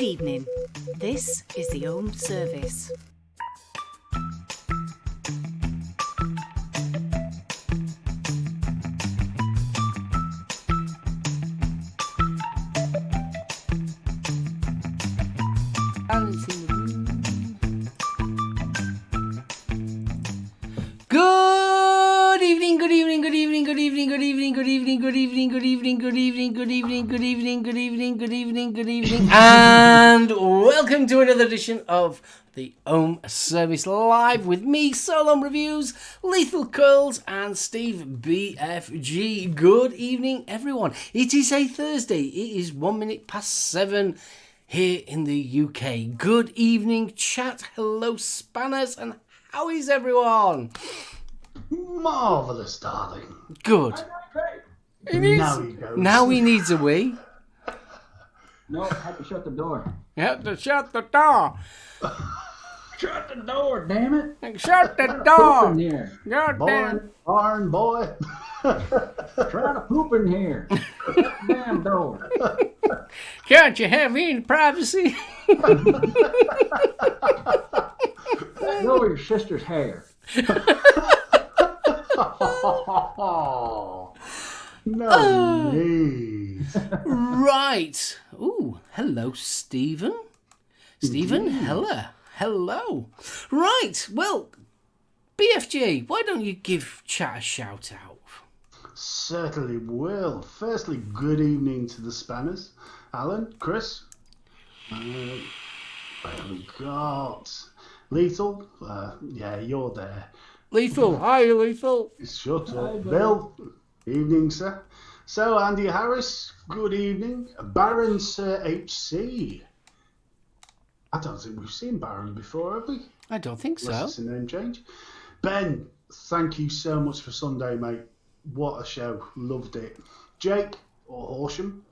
evening. This is the SoulOhm service. Good evening, good evening, good evening, good evening, good evening, good evening, good evening, good evening, good evening, good evening, good evening, good evening, good evening, good evening, and welcome to another edition of the SoulOhm Service Live with me, SoulOhm Reviews, Lethal Curls, and Steve BFG. Good evening, everyone. It is a Thursday. It is 1 minute past 7 here in the UK. Good evening, chat. Hello, spanners, and how is everyone? Marvellous, darling. Good. It is. Now he goes. Now he needs a wee. No, I have to shut the door. You have to shut the door. Shut the door, damn it! Shut the Poop door. in here. God damn. Barn boy. Trying to poop in here. Shut the damn door. Can't you have any privacy? Grow your sister's hair. No knees. Right. Ooh, hello, Stephen. Stephen, hello. Right, well, BFG, why don't you give chat a shout out? Certainly will. Firstly, good evening to the spanners. Alan, Chris. Where have we got? Lethal. Yeah, you're there. Lethal. Hi, Lethal. Shut Hi, up. buddy. Bill. Evening, sir. So, Andy Harris, good evening. Baron Sir HC. I don't think we've seen Baron before, have we? I don't think so. Unless it's a name change. Ben, thank you so much for Sunday, mate. What a show. Loved it. Jake, or Horsham,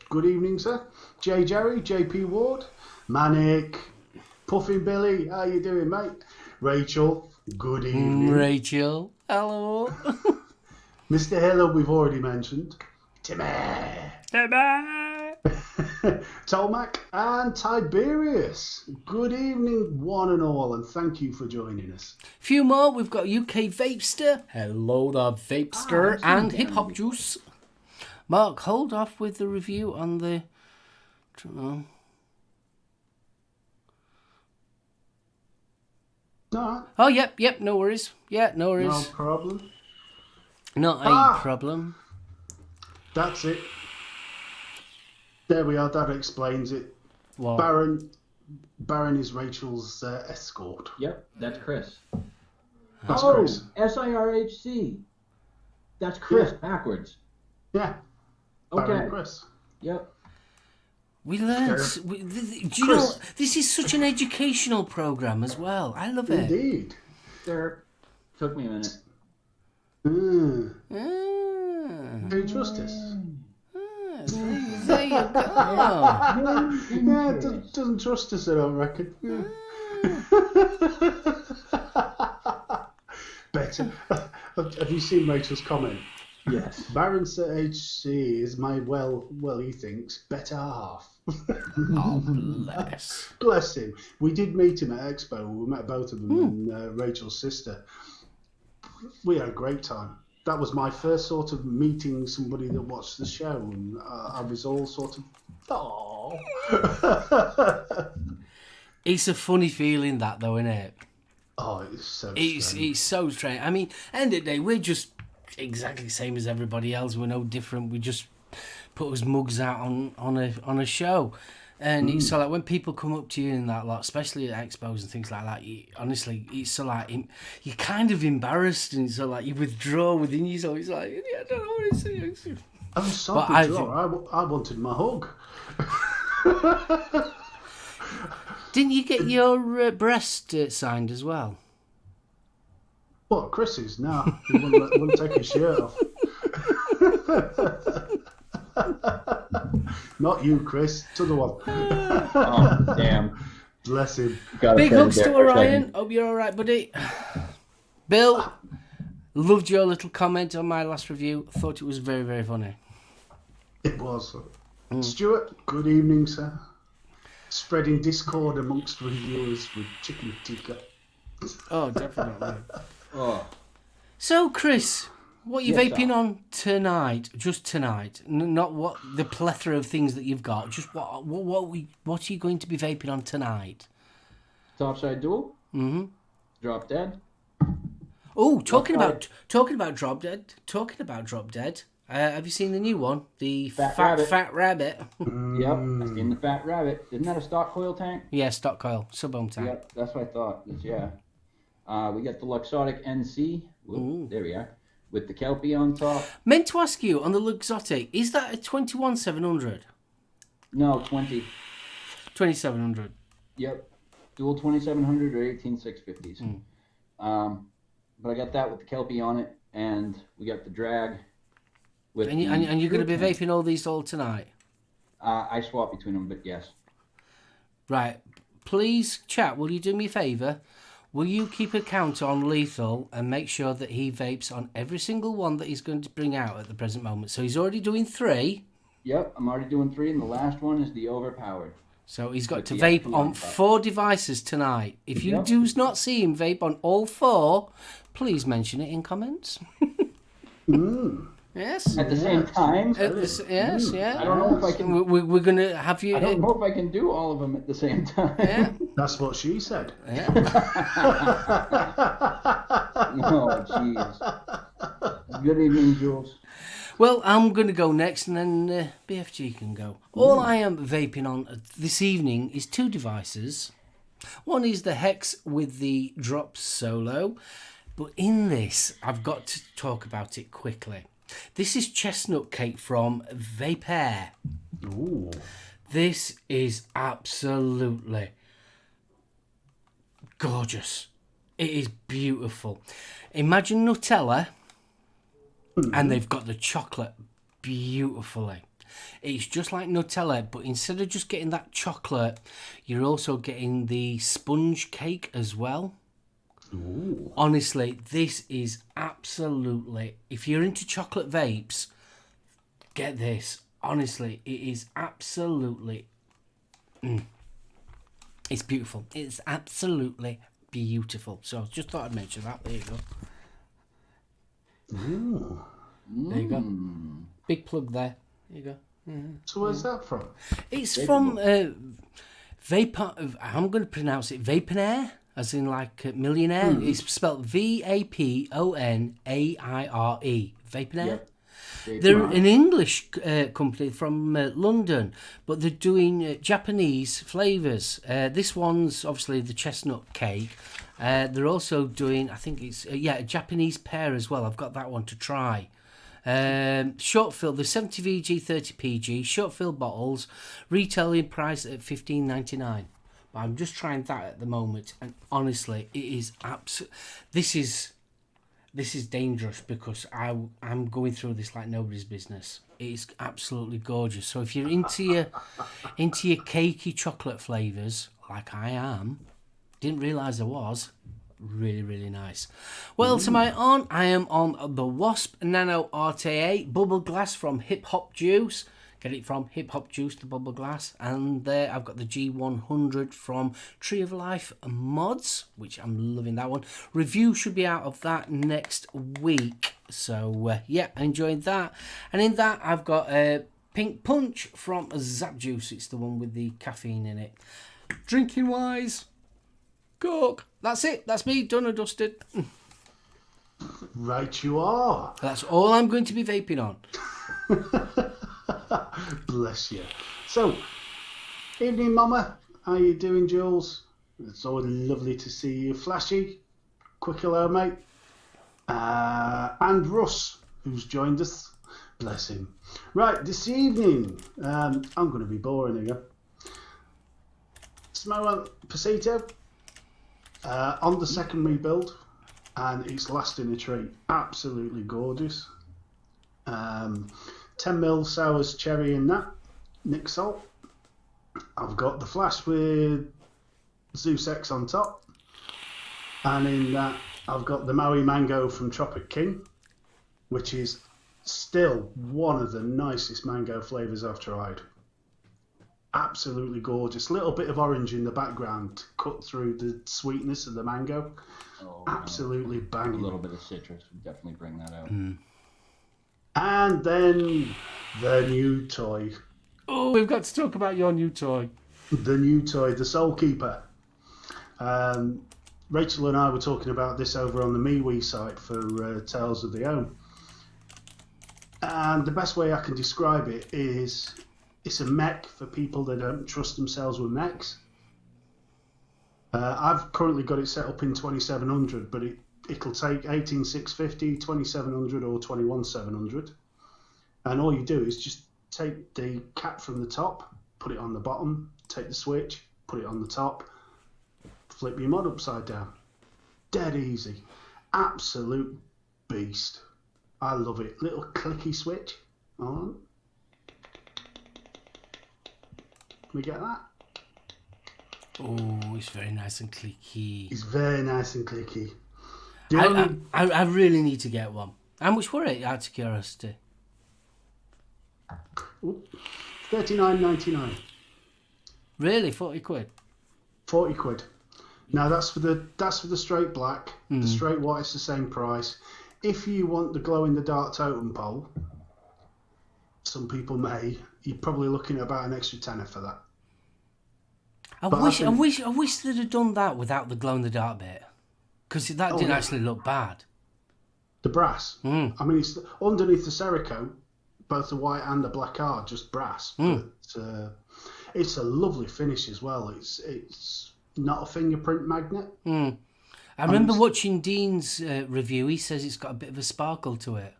good evening, sir. J. Jerry, JP Ward, Manic, Puffin Billy, how you doing, mate? Rachel, good evening. Rachel, hello. Mr. Hiller, we've already mentioned. Timmy. Bye-bye. Tolmac and Tiberius. Good evening, one and all, and thank you for joining us. Few more. We've got UK Vapester. Hello there, Vapester. And Hip Hop Juice. Mark, hold off with the review on the... No, Oh, yep, no worries. Yeah, no worries. no problem. Not a problem. That's it. There we are. That explains it. What? Baron is Rachel's escort. Yep, that's Chris. That's Oh, Chris. SIRHC. That's Chris Yeah. backwards. Yeah. Baron Okay. and Chris. Yep. We learned. Sure. Do you know, this is such an educational program as well. I love it. Indeed. There. Took me a minute. Mm. Ah, Do you trust us? there you go. Yeah, doesn't trust us, I don't reckon. Yeah. Better. Have you seen Rachel's comment? Yes. Baron Sir HC is my, well, he thinks, better half. Oh, bless. Bless him. We did meet him at Expo. We met both of them and Rachel's sister. We had a great time. That was my first sort of meeting somebody that watched the show, and I was all sort of, oh. It's a funny feeling, that, though, isn't it? Oh, it's so It's so strange. I mean, end of the day, we're just exactly the same as everybody else. We're no different. We just put us mugs out on a show. And it's so like when people come up to you and that lot, especially at expos and things like that, honestly, it's so like you're kind of embarrassed and so like you withdraw within you. So it's like, yeah, I don't know what to say. I'm so But I wanted my hug. Didn't you get your breast signed as well? What, Chris's? No, he wouldn't take his shirt off. Not you, Chris. To the one. Oh, damn. Bless him. Big hugs to Orion. Hope you're all right, buddy. Bill, loved your little comment on my last review. Thought it was very, very funny. It was. Stuart, good evening, sir. spreading discord amongst reviewers with chicken tikka. Oh, definitely. Oh, So, Chris, what are you Yes, vaping sir. on tonight? Just tonight, not what the plethora of things that you've got. Just what are you going to be vaping on tonight? topside dual. Mm-hmm. Drop dead. Oh, talking Left about Drop Dead. Talking about Drop Dead. Have you seen the new one? The Fat Rabbit. Fat Rabbit. Yep. In the Fat Rabbit. Isn't that a stock coil tank? Yeah, stock coil, SoulOhm tank. Yep. That's what I thought. Yeah. We got the Luxottic NC. Whoop, there we are. With the Kelpie on top. Meant to ask you on the Luxottic, is that a 21700? No, 20. 2700. Yep. Dual 2700 or 18650s. But I got that with the Kelpie on it, and we got the drag. With And you're going to be vaping all these all tonight? I swap between them, but yes. Right. Please, chat, will you do me a favour? Will you keep a count on Lethal and make sure that he vapes on every single one that he's going to bring out at the present moment? So he's already doing 3. Yep, I'm already doing 3, and the last one is the Overpowered. So he's got With to the vape FP on on top. 4 devices tonight. If you Yep. do not see him vape on all 4, please mention it in comments. Yes. At the same time, Yes, yeah. I don't know if I can. We're going to have you... I don't know if I can do all of them at the same time. Yeah. That's what she said. Yeah. Oh, jeez. Good evening, Jules. Well, I'm going to go next, and then BFG can go. All I am vaping on this evening is 2 devices. One is the Hex with the Drop Solo, but in this, I've got to talk about it quickly. This is Chestnut Cake from Vaponaire. Ooh. This is absolutely gorgeous. It is beautiful. Imagine Nutella, and they've got the chocolate beautifully. It's just like Nutella, but instead of just getting that chocolate, you're also getting the sponge cake as well. Ooh. Honestly, this is absolutely... If you're into chocolate vapes, get this. Honestly, it is absolutely... It's beautiful. It's absolutely beautiful. So just thought I'd mention that. There you go. Ooh. There you go. Big plug there. There you go. So where's that from? It's from Vapor. I'm going to pronounce it Vaponaire, as in like millionaire. It's spelled Vaponaire. Vaponaire. Yep. They're an English company from London, but they're doing Japanese flavours. This one's obviously the chestnut cake. They're also doing, I think it's a Japanese pear as well. I've got that one to try. Short fill, the 70 VG 30 PG short fill bottles, retailing price at $15.99. But I'm just trying that at the moment, and honestly, it is This is dangerous because I'm going through this like nobody's business. It is absolutely gorgeous. So if you're into your cakey chocolate flavours like I am, didn't realise I was. Really, really nice. Well, to my on, I am on the Wasp Nano RTA bubble glass from Hip Hop Juice. Get it from Hip Hop Juice, the bubble glass. And there I've got the G100 from Tree of Life Mods, which I'm loving that one. Review should be out of that next week. So, yeah, enjoyed that. And in that, I've got Pink Punch from Zap Juice. It's the one with the caffeine in it. Drinking wise, Coke. That's it. That's me. Done and dusted. Right you are. That's all I'm going to be vaping on. Bless you. So, evening, Mama. How you doing, Jules? It's always lovely to see you. Flashy. Quick hello, mate. And Russ, who's joined us. Bless him. Right, this evening, I'm going to be boring again. Samoa Pasito on the second rebuild, and it's lasting a treat. Absolutely gorgeous. 10mm Sours Cherry in that. Nick Salt. I've got the flash with Zeus X on top. And in that, I've got the Maui Mango from Tropic King, which is still one of the nicest mango flavours I've tried. Absolutely gorgeous. Little bit of orange in the background, cut through the sweetness of the mango. Oh, Absolutely a banging. little bit of citrus would definitely bring that out. And then the new toy. Oh, we've got to talk about your new toy. The new toy, the Soul Keeper. Rachel and I were talking about this over on the MeWe site for Tales of the Ohm. And the best way I can describe it is it's a mech for people that don't trust themselves with mechs. I've currently got it set up in 2700, but it'll take 18650, 2700 or 21700. And all you do is just take the cap from the top, put it on the bottom, take the switch, put it on the top, flip your mod upside down. Dead easy. Absolute beast. I love it. Little clicky switch on. Can we get that? Oh, it's very nice and clicky. It's very nice and clicky. I really need to get one. How much were it, out of curiosity? $39.99. Really? 40 quid? 40 quid. Now that's for the straight black. The straight white is the same price. If you want the glow in the dark totem pole, some people may, you're probably looking at about an extra tenner for that. I wish they'd have done that without the glow in the dark bit, because that didn't actually look bad. The brass. I mean, it's underneath the Cerakote, both the white and the black are just brass. But it's a lovely finish as well. It's not a fingerprint magnet. I remember watching Dean's review. He says it's got a bit of a sparkle to it.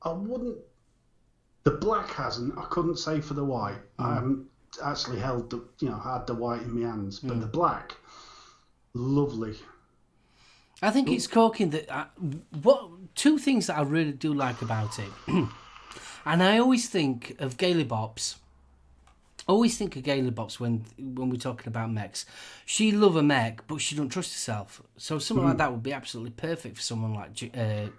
I wouldn't. The black hasn't. I couldn't say for the white. I haven't actually had the white in my hands, but the black, lovely. I think it's corking that. Two things that I really do like about it, and I always think of Gaily Bops. When we're talking about mechs. She love a mech, but she don't trust herself. So something like that would be absolutely perfect for someone like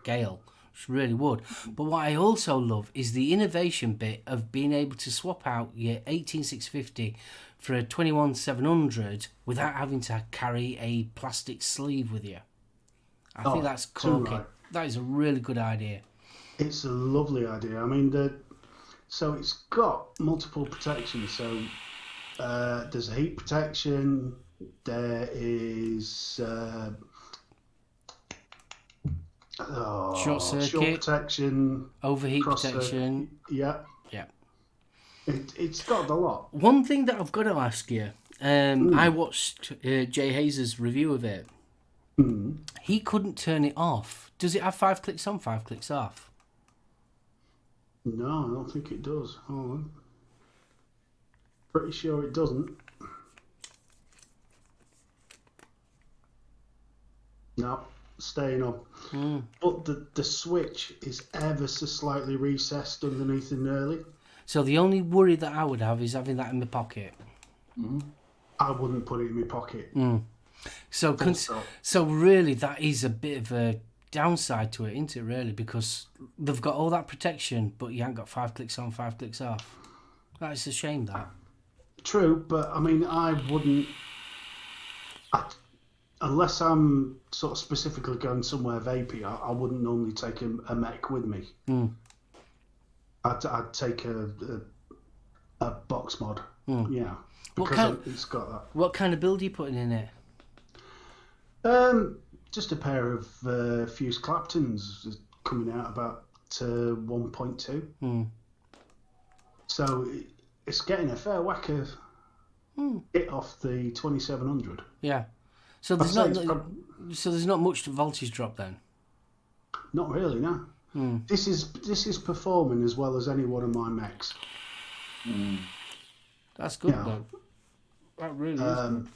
Gail. She really would. But what I also love is the innovation bit of being able to swap out your 18650 for a 21700 without having to carry a plastic sleeve with you. I think that's corking. Right. That is a really good idea. It's a lovely idea. I mean, so it's got multiple protections. So there's a heat protection. There is short circuit protection, overheat protection. Yeah. It's got a lot. One thing that I've got to ask you, I watched Jay Hayes' review of it. He couldn't turn it off. Does it have 5 clicks on, 5 clicks off? No, I don't think it does. Hold on. Pretty sure it doesn't. No, staying on. But the switch is ever so slightly recessed underneath the knurling. So the only worry that I would have is having that in my pocket. I wouldn't put it in my pocket. So really, that is a bit of a downside to it, isn't it, really? Because they've got all that protection, but you haven't got 5 clicks on, 5 clicks off. That's a shame, that. True, but I mean, I wouldn't... unless I'm sort of specifically going somewhere vapey, I wouldn't normally take a mech with me. I'd take a box mod. Yeah, because it's got that. What kind of build are you putting in it? Just a pair of fused Claptons coming out about 1.2. So it's getting a fair whack of it off the 2700. Yeah. So there's not much voltage drop then. Not really, no. This is performing as well as any one of my mechs. That's good, though. That really is good.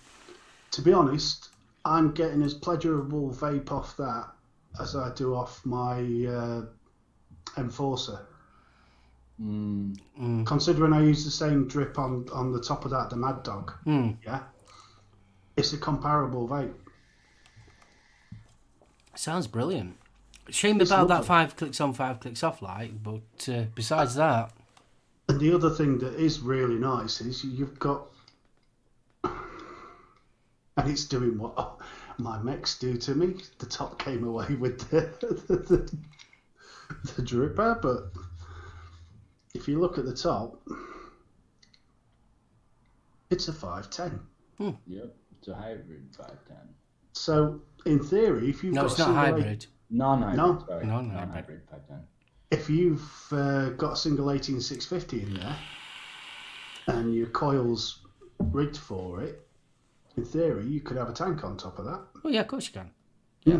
To be honest, I'm getting as pleasurable vape off that as I do off my Enforcer. Considering I use the same drip on the top of that, the Mad Dog. Yeah, it's a comparable vape. Sounds brilliant. Shame about that 5 clicks on, 5 clicks off, but besides that, And the other thing that is really nice is you've got, and it's doing what my mechs do to me. The top came away with the dripper, but if you look at the top, it's a 510. Yep, it's a hybrid 510. So in theory, if you've No, got it's a not single hybrid. Non-hybrid, No. sorry. Non-hybrid. 510. if you've got a single 18650 in there and your coil's rigged for it, in theory, you could have a tank on top of that. Oh yeah, of course you can. Yeah.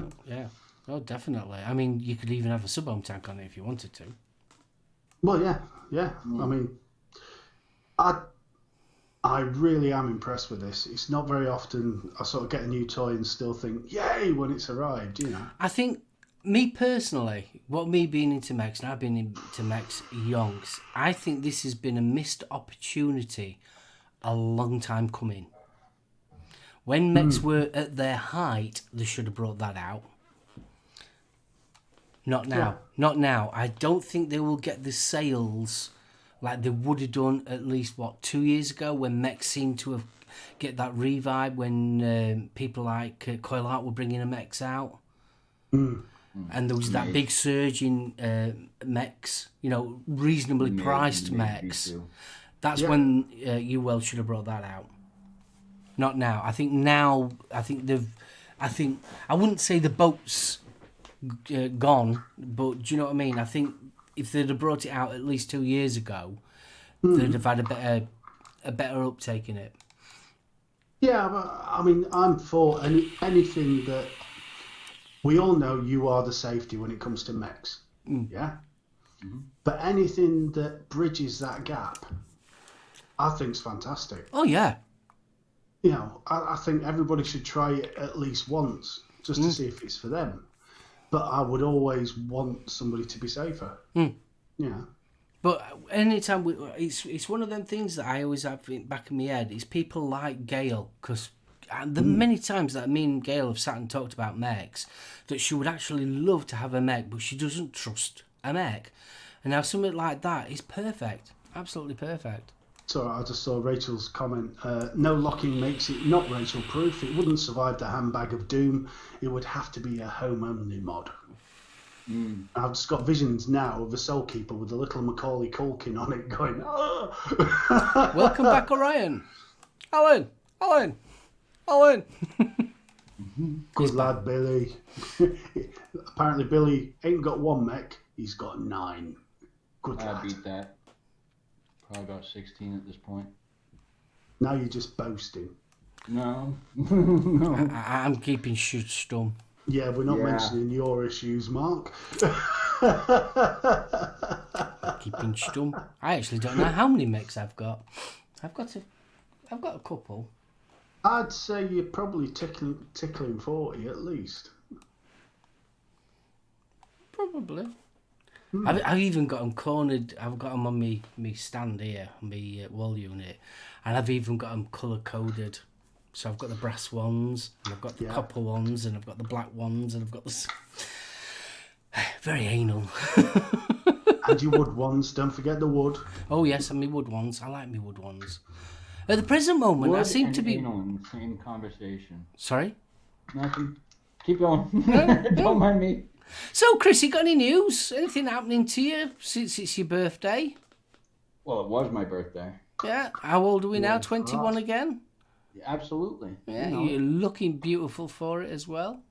Oh, definitely. I mean, you could even have a SoulOhm tank on it if you wanted to. Well, yeah. I mean, I really am impressed with this. It's not very often I sort of get a new toy and still think, yay, when it's arrived, you know. I think, me personally, me being into mechs, and I've been into mechs young, I think this has been a missed opportunity a long time coming. When mechs were at their height, they should have brought that out. Not now. Yeah. Not now. I don't think they will get the sales like they would have done at least, 2 years ago, when mechs seemed to have get that revive when people like Coil Art were bringing the mechs out. And there was that big surge in mechs, reasonably priced mechs. That's when UL should have brought that out. Not now. I think I wouldn't say the boat's gone, but do you know what I mean? I think if they'd have brought it out at least 2 years ago, they'd have had a better uptake in it. Yeah, but I mean, I'm for anything that we all know you are the safety when it comes to mechs. Yeah? But anything that bridges that gap, I think's fantastic. Oh, yeah. I think everybody should try it at least once just to see if it's for them. But I would always want somebody to be safer. Yeah. But anytime it's one of them things that I always have in the back of my head is people like Gail, because the many times that me and Gail have sat and talked about mechs, that she would actually love to have a mech, but she doesn't trust a mech. And now something like that is perfect, absolutely perfect. So I just saw Rachel's comment. No locking makes it not Rachel proof. It wouldn't survive the handbag of doom. It would have to be a home only mod. I've just got visions now of a Soul Keeper with a little Macaulay Culkin on it going, oh! Welcome back, Orion. Alan. Good lad, Billy. Apparently Billy ain't got one mech, he's got 9. Good lad. I beat that. Probably about 16 at this point. Now you're just boasting. No. I'm keeping shit stum. Yeah, we're not mentioning your issues, Mark. Keeping stum. I actually don't know how many mechs I've got. I've got a couple. I'd say you're probably tickling 40 at least. Probably. I've even got them cornered. I've got them on me stand here, on my wall unit, and I've even got them colour coded. So I've got the brass ones, and I've got the copper ones, and I've got the black ones, and I've got the very anal. And your wood ones, don't forget the wood. Oh yes, and my wood ones. I like my wood ones. At the present moment, I seem to be anal in the same conversation. Sorry. Nothing. Keep going. Don't mind me. So, Chris, you got any news? Anything happening to you since it's your birthday? Well, it was my birthday. Yeah. How old are we now? 21 again? Absolutely. Yeah, you're looking beautiful for it as well.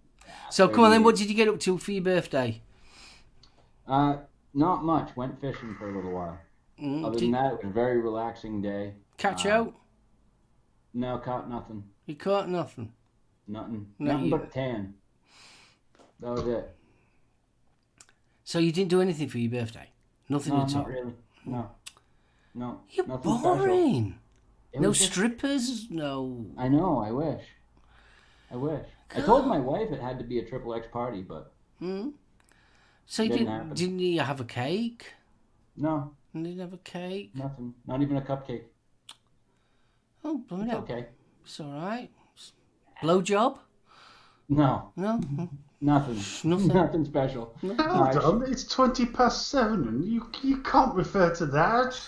So, come on then, what did you get up to for your birthday? Not much. Went fishing for a little while. Other than that, it was a very relaxing day. Catch out? No, caught nothing. You caught nothing? Nothing. No, Nothing but tan. That was it. So you didn't do anything for your birthday? Nothing No, at all? not really. No. You're nothing boring. Special. No strippers? No... I know, I wish. I told my wife it had to be a XXX party, but... So you Didn't didn't you have a cake? No. You didn't have a cake? Nothing. Not even a cupcake. Oh, It's okay. It's all right. Blowjob? No. No? Nothing. Nothing? Nothing special. Hold on, it's 7:20, and you can't refer to that.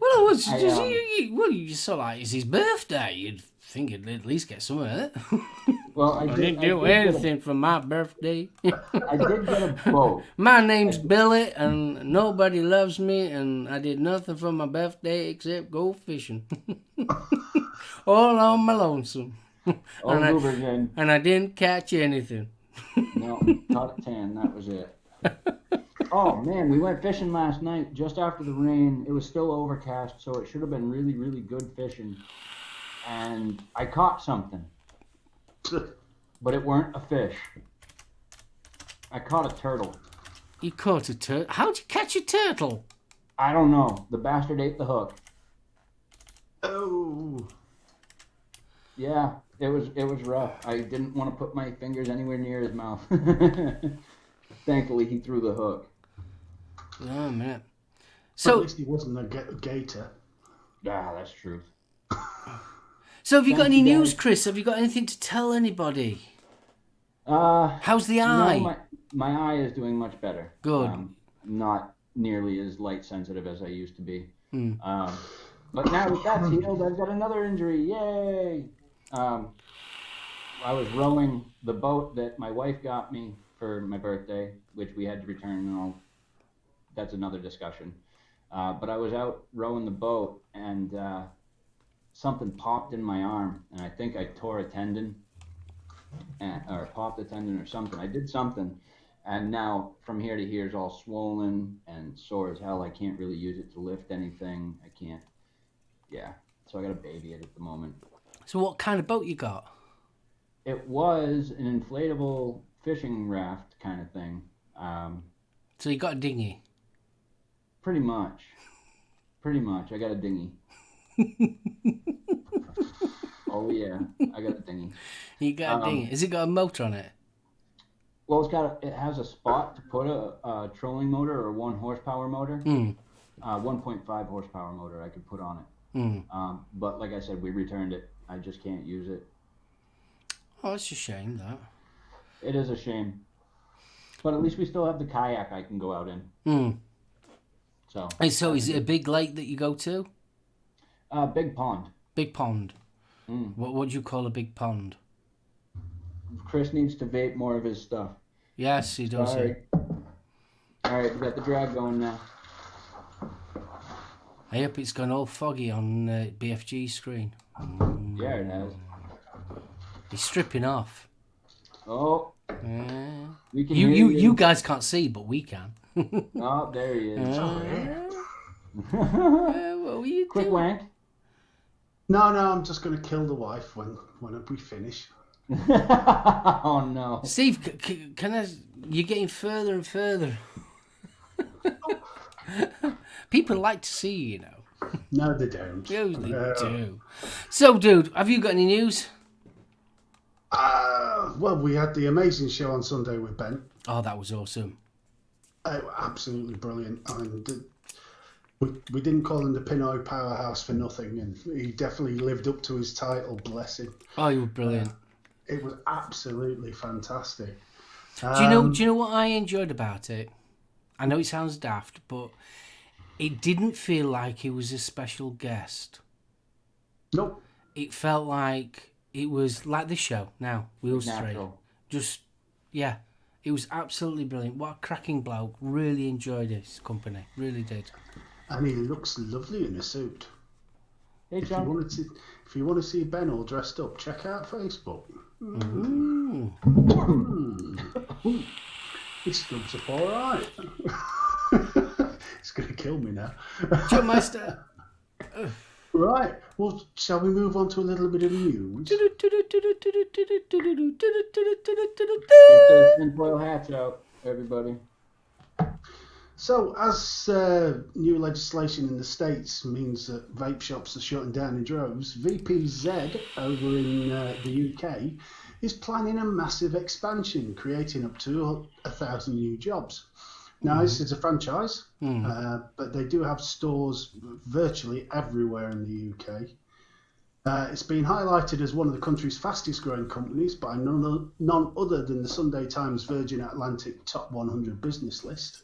Well, it was just, you saw like it's his birthday. You'd think he'd at least get some of it. Well, I didn't do anything for my birthday. I did get a boat. My name's Billy, and nobody loves me, and I did nothing for my birthday except go fishing. All on my lonesome. All over again. And I didn't catch anything. No, caught a 10. That was it. Oh, man, we went fishing last night just after the rain. It was still overcast, so it should have been really, really good fishing. And I caught something. But it weren't a fish. I caught a turtle. You caught a turtle? How'd you catch a turtle? I don't know. The bastard ate the hook. Oh. Yeah, it was rough. I didn't want to put my fingers anywhere near his mouth. Thankfully, he threw the hook. Oh, man. So, at least he wasn't a gator. Ah, that's true. So have you got any news, Chris? Have you got anything to tell anybody? How's the eye? No, my eye is doing much better. Good. Not nearly as light sensitive as I used to be. Hmm. But now that that's healed, I've got another injury. Yay! I was rowing the boat that my wife got me for my birthday, which we had to return and all. That's another discussion. But I was out rowing the boat and something popped in my arm, and I think I tore a tendon or popped a tendon or something. I did something, and now from here to here is all swollen and sore as hell. I can't really use it to lift anything. I can't. Yeah, so I got a baby at the moment. So what kind of boat you got? It was an inflatable fishing raft kind of thing. So you got a dinghy? Pretty much. I got a dinghy. Oh yeah, I got a dinghy. You got a dinghy. Has it got a motor on it? Well, it has a spot to put a trolling motor or 1 horsepower motor. 1.5 horsepower motor I could put on it. But like I said, we returned it. I just can't use it. Oh, it's a shame, that. It is a shame. But at least we still have the kayak I can go out in. So is it a big lake that you go to? Big pond. Big pond. What do you call a big pond? Chris needs to vape more of his stuff. Yes, he does. All right, we got the drag going now. I hope it's gone all foggy on BFG screen. Yeah, it has. He's stripping off. Oh. We can you guys can't see, but we can. Oh, there he is. What were you Quick doing? wank. No, I'm just going to kill the wife when we finish. Oh no, Steve, can I? You're getting further and further. People like to see you, know. No, they don't. Yes, they do. So, dude, have you got any news? Well, we had the amazing show on Sunday with Ben. Oh, that was awesome. Absolutely brilliant. And we didn't call him the Pinoy Powerhouse for nothing, and he definitely lived up to his title, bless him. Oh, you were brilliant. It was absolutely fantastic. Do you know what I enjoyed about it? I know it sounds daft, but it didn't feel like he was a special guest. Nope. It felt like it was like this show now, Wheels 3. Just, yeah, it was absolutely brilliant. What a cracking bloke. Really enjoyed his company. Really did. And he looks lovely in a suit. Hey, John. If you want to see Ben all dressed up, check out Facebook. He scrubs up all right. He's going to kill me now. Meister. Right. Well, shall we move on to a little bit of news? Get the tinfoil hats out, everybody. So, as new legislation in the States means that vape shops are shutting down in droves, VPZ over in the UK is planning a massive expansion, creating up to 1,000 new jobs. Now, this is a franchise, but they do have stores virtually everywhere in the UK. It's been highlighted as one of the country's fastest growing companies by none other than the Sunday Times Virgin Atlantic Top 100 business list.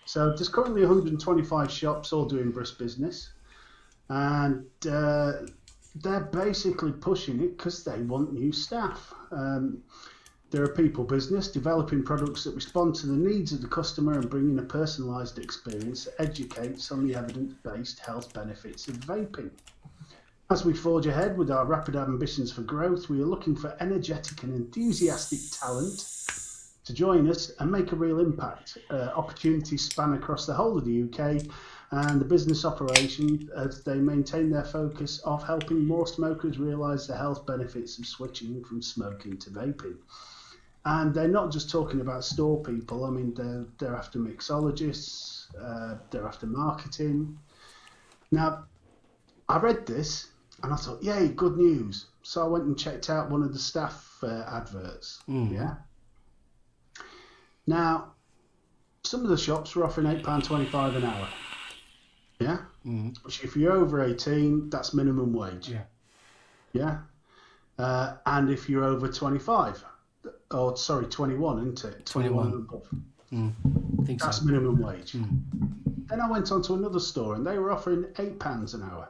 So there's currently 125 shops all doing brisk business, and they're basically pushing it because they want new staff. They're a people business, developing products that respond to the needs of the customer and bringing a personalised experience that educates on the evidence-based health benefits of vaping. As we forge ahead with our rapid ambitions for growth, we are looking for energetic and enthusiastic talent to join us and make a real impact. Opportunities span across the whole of the UK and the business operation as they maintain their focus of helping more smokers realise the health benefits of switching from smoking to vaping. And they're not just talking about store people. I mean, they're after mixologists, they're after marketing. Now, I read this and I thought, yay, good news. So I went and checked out one of the staff adverts. Yeah. Now, some of the shops were offering £8.25 an hour. Yeah. Which if you're over 18, that's minimum wage. Yeah. And if you're over 25. 21, isn't it? 21 and above. I think That's so. minimum wage. Then I went on to another store and they were offering £8 an hour.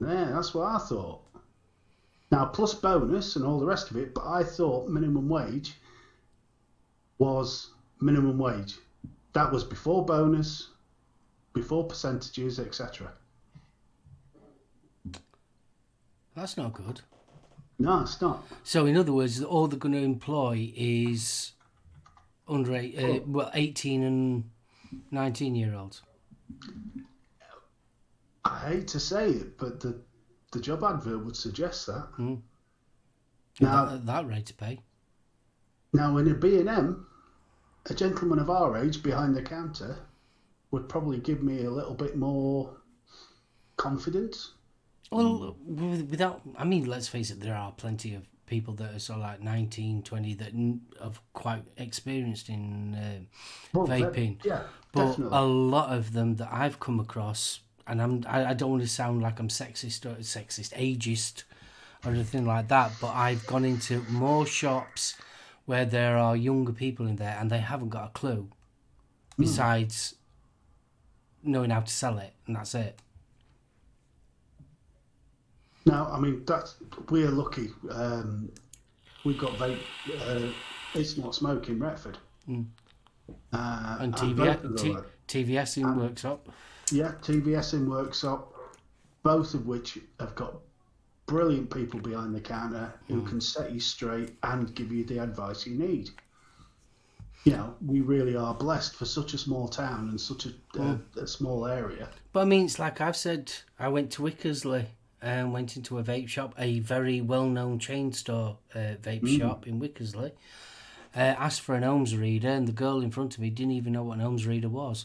Yeah, that's what I thought. Now, plus bonus and all the rest of it, but I thought minimum wage was minimum wage. That was before bonus, before percentages, etc. That's not good. No, it's not. So, in other words, all they're going to employ is 18 and 19-year-olds. I hate to say it, but the job advert would suggest that. Now, At that rate of pay. Now, in a B&M, a gentleman of our age behind the counter would probably give me a little bit more confidence. Well, let's face it, there are plenty of people that are sort of like 19, 20 that are quite experienced in vaping. But definitely. a lot of them that I've come across, and I don't want to sound like I'm sexist, ageist, or anything like that, but I've gone into more shops where there are younger people in there and they haven't got a clue besides knowing how to sell it, and that's it. Now, I mean, we're lucky. We've got vape. It's not smoking Retford. And TVS in Workshop. Yeah, TVS in Workshop, both of which have got brilliant people behind the counter who can set you straight and give you the advice you need. You know, we really are blessed for such a small town and such a small area. But I mean, it's like I've said, I went to Wickersley and went into a vape shop, a very well-known chain store vape shop in Wickersley. Asked for an ohms reader, and the girl in front of me didn't even know what an ohms reader was.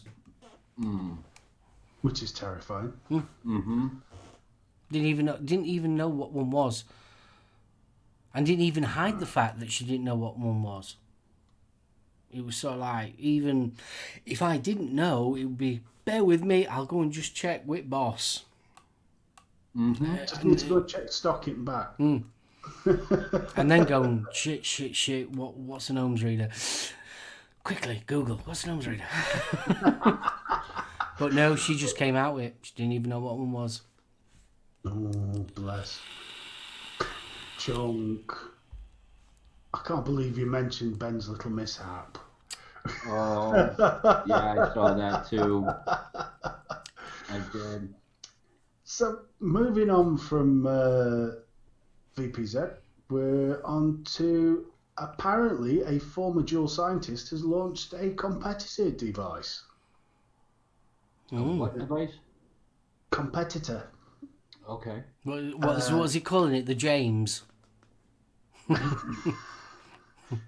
Which is terrifying. Didn't even know what one was, and didn't even hide the fact that she didn't know what one was. It was sort of like, even if I didn't know, it would be, bear with me, I'll go and just check with boss. Just need to go check stock it back. And then going, shit, what's an ohms reader? Quickly, Google, what's an ohms reader? But no, she just came out with it. She didn't even know what one was. Oh, bless. Chunk. I can't believe you mentioned Ben's little mishap. Oh, yeah, I saw that too. I did. So, moving on from VPZ, we're on to, apparently, a former dual scientist has launched a competitor device. What device? Competitor. Okay. What's he calling it? The James?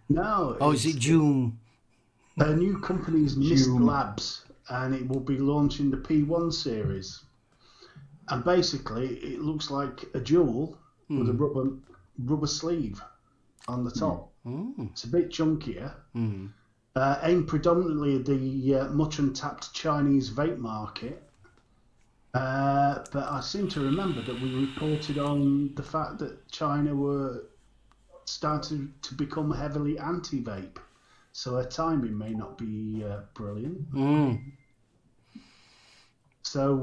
No. Oh, is it Joom? A new company's Mist Labs, and it will be launching the P1 series. And basically, it looks like a jewel with a rubber sleeve on the top. It's a bit chunkier. Aimed predominantly at the much untapped Chinese vape market. But I seem to remember that we reported on the fact that China were starting to become heavily anti-vape. So her timing may not be brilliant. So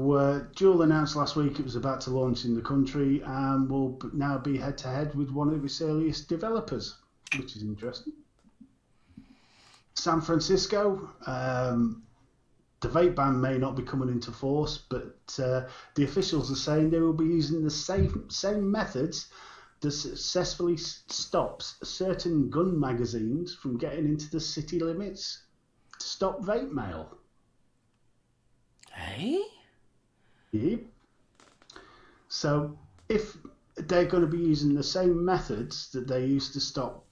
Juul announced last week it was about to launch in the country and will now be head-to-head with one of its earliest developers, which is interesting. San Francisco, the vape ban may not be coming into force, but the officials are saying they will be using the same methods that successfully stops certain gun magazines from getting into the city limits to stop vape mail. Hey? Yep. So if they're going to be using the same methods that they used to stop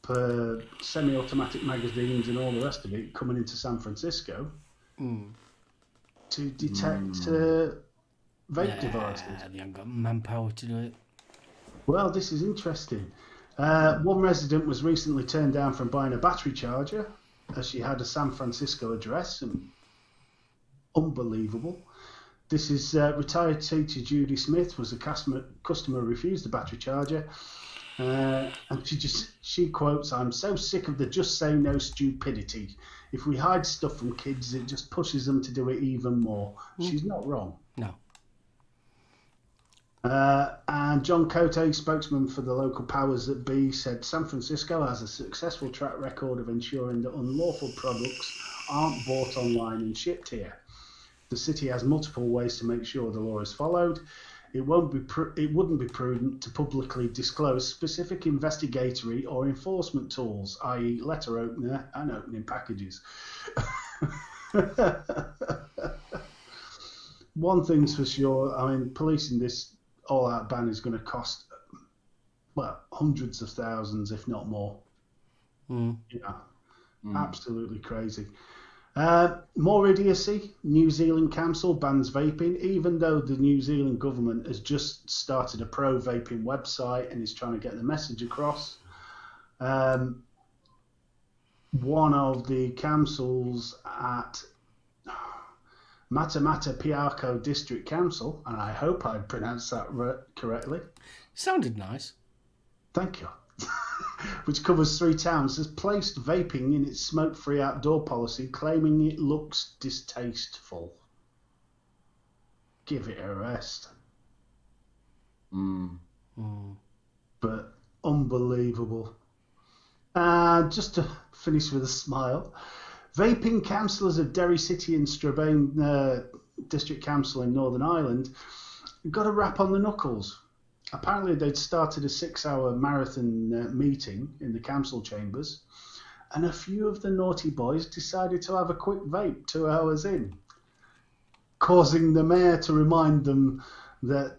semi-automatic magazines and all the rest of it coming into San Francisco to detect vape devices. They haven't got manpower to do it. Well, this is interesting. One resident was recently turned down from buying a battery charger as she had a San Francisco address. And unbelievable. This is retired teacher Judy Smith was a customer refused the battery charger. And she quotes, "I'm so sick of the just say no stupidity. If we hide stuff from kids, it just pushes them to do it even more." She's not wrong. No. And John Cote, spokesman for the local powers that be, said San Francisco has a successful track record of ensuring that unlawful products aren't bought online and shipped here. The city has multiple ways to make sure the law is followed. It wouldn't be prudent to publicly disclose specific investigatory or enforcement tools, i.e. letter opener and opening packages. One thing's for sure, I mean, policing this all-out ban is going to cost, well, hundreds of thousands, if not more. Absolutely crazy. More idiocy. New Zealand council bans vaping, even though the New Zealand government has just started a pro-vaping website and is trying to get the message across. One of the councils at Matamata Piarco District Council, and I hope I pronounced that correctly. Sounded nice. Thank you. Which covers 3 towns, has placed vaping in its smoke-free outdoor policy, claiming it looks distasteful. Give it a rest. But unbelievable. Just to finish with a smile, vaping councillors of Derry City and Strabane District Council in Northern Ireland got a rap on the knuckles. Apparently they'd started a 6-hour marathon meeting in the council chambers, and a few of the naughty boys decided to have a quick vape 2 hours in, causing the mayor to remind them that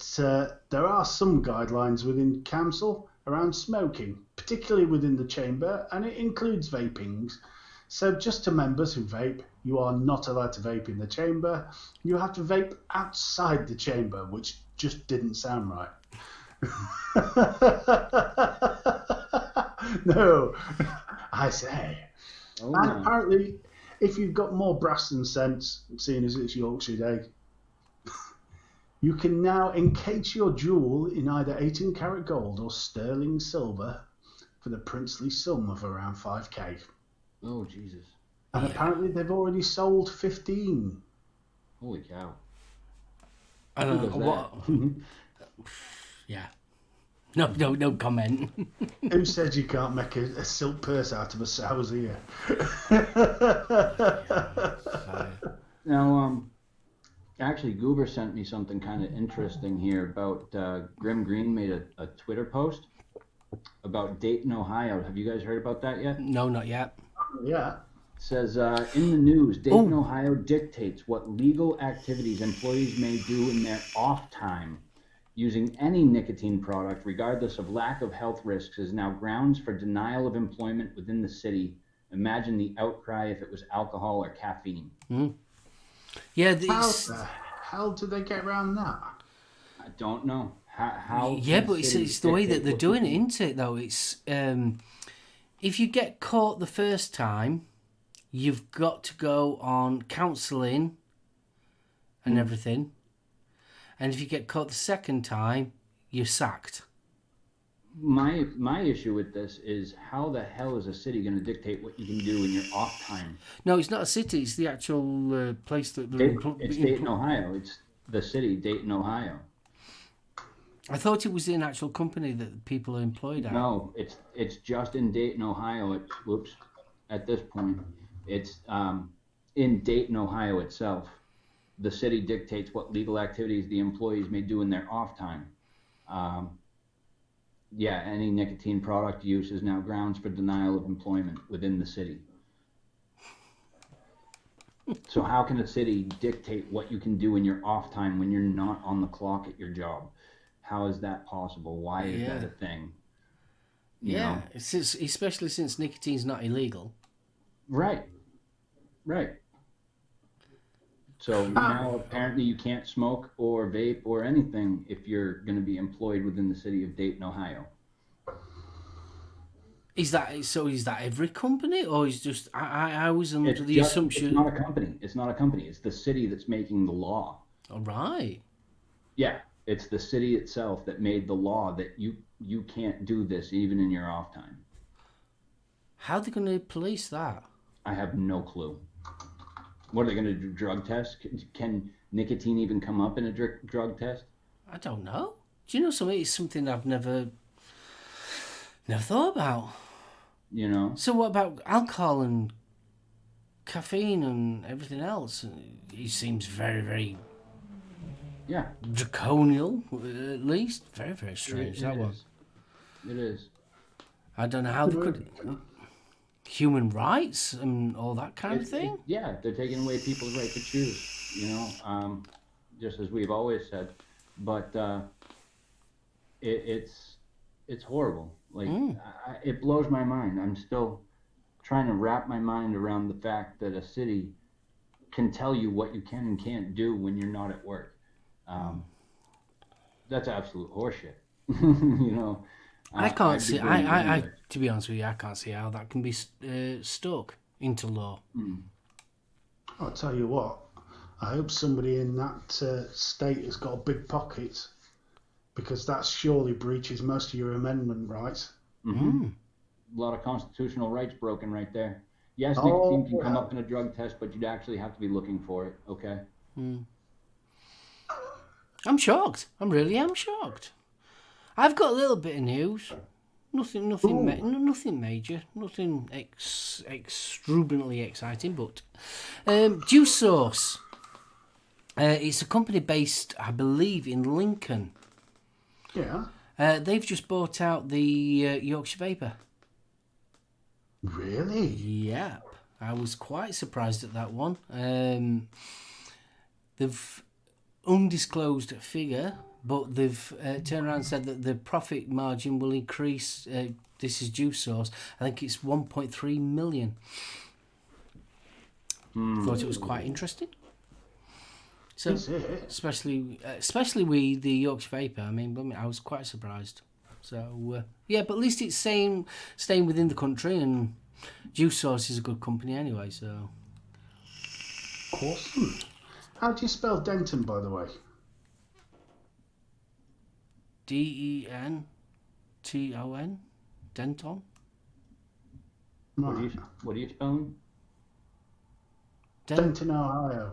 there are some guidelines within council around smoking, particularly within the chamber, and it includes vaping. So just to members who vape, you are not allowed to vape in the chamber. You have to vape outside the chamber, which just didn't sound right. No, I say. And apparently, if you've got more brass than sense, seeing as it's Yorkshire Day, you can now encase your Juul in either 18-karat gold or sterling silver for the princely sum of around 5k. Oh, Jesus. And apparently they've already sold 15. Holy cow. I don't know what. Yeah. No comment. Who said you can't make a silk purse out of a sow's ear? Now, actually, Goober sent me something kind of interesting here about Grim Green made a Twitter post about Dayton, Ohio. Have you guys heard about that yet? No, not yet. Yeah. It says, in the news, Dayton, Ohio dictates what legal activities employees may do in their off time. Using any nicotine product, regardless of lack of health risks, is now grounds for denial of employment within the city. Imagine the outcry if it was alcohol or caffeine. Yeah, How the hell did they get around that? I don't know. How yeah, but it's the way that they're doing it, isn't it, though? It's if you get caught the first time, you've got to go on counselling and everything. and if you get caught the second time, you're sacked. My issue with this is how the hell is a city going to dictate what you can do in your off time? No, it's not a city. It's the actual place that It's Dayton, Ohio. It's the city, Dayton, Ohio. I thought it was an actual company that people are employed at. No, it's just in Dayton, Ohio. At this point, it's in Dayton, Ohio itself. The city dictates what legal activities the employees may do in their off time. Any nicotine product use is now grounds for denial of employment within the city. So how can a city dictate what you can do in your off time when you're not on the clock at your job? How is that possible? Why is that a thing? You know? Especially since nicotine's not illegal. Right. So now apparently you can't smoke or vape or anything if you're going to be employed within the city of Dayton, Ohio. Is that every company, or is just I was under the assumption it's not a company. It's the city that's making the law. All right. Yeah, it's the city itself that made the law that you can't do this even in your off time. How are they going to police that? I have no clue. What are they going to do? Drug tests? Can nicotine even come up in a drug test? I don't know. Do you know something? It's something I've never thought about. You know. So what about alcohol and caffeine and everything else? It seems very, very draconian, at least. Very, very strange. It is. I don't know how they could. Human rights and all that kind of thing. They're taking away people's right to choose. You know, just as we've always said, but it's horrible. Like it blows my mind. I'm still trying to wrap my mind around the fact that a city can tell you what you can and can't do when you're not at work. That's absolute horseshit. You know. I can't see. I to be honest with you, I can't see how that can be stuck into law. I'll tell you what. I hope somebody in that state has got a big pocket, because that surely breaches most of your amendment rights. Mm-hmm. A lot of constitutional rights broken right there. Yes, nicotine can come up in a drug test, but you'd actually have to be looking for it. Okay. I'm shocked. I really am shocked. I've got a little bit of news. Nothing major. Nothing exuberantly exciting, but Juice Source. It's a company based, I believe, in Lincoln. Yeah. They've just bought out the Yorkshire Vapor. Really? Yep. I was quite surprised at that one. They've undisclosed figure, but they've turned around and said that the profit margin will increase. This is Juice Source. I think it's 1.3 million. Thought it was quite interesting. So, especially with the Yorkshire Vapor. I mean, I was quite surprised. So, but at least it's staying within the country, and Juice Source is a good company anyway. So, awesome. How do you spell Denton, by the way? Denton. Denton. Right. What are you spelling? Denton, Ohio.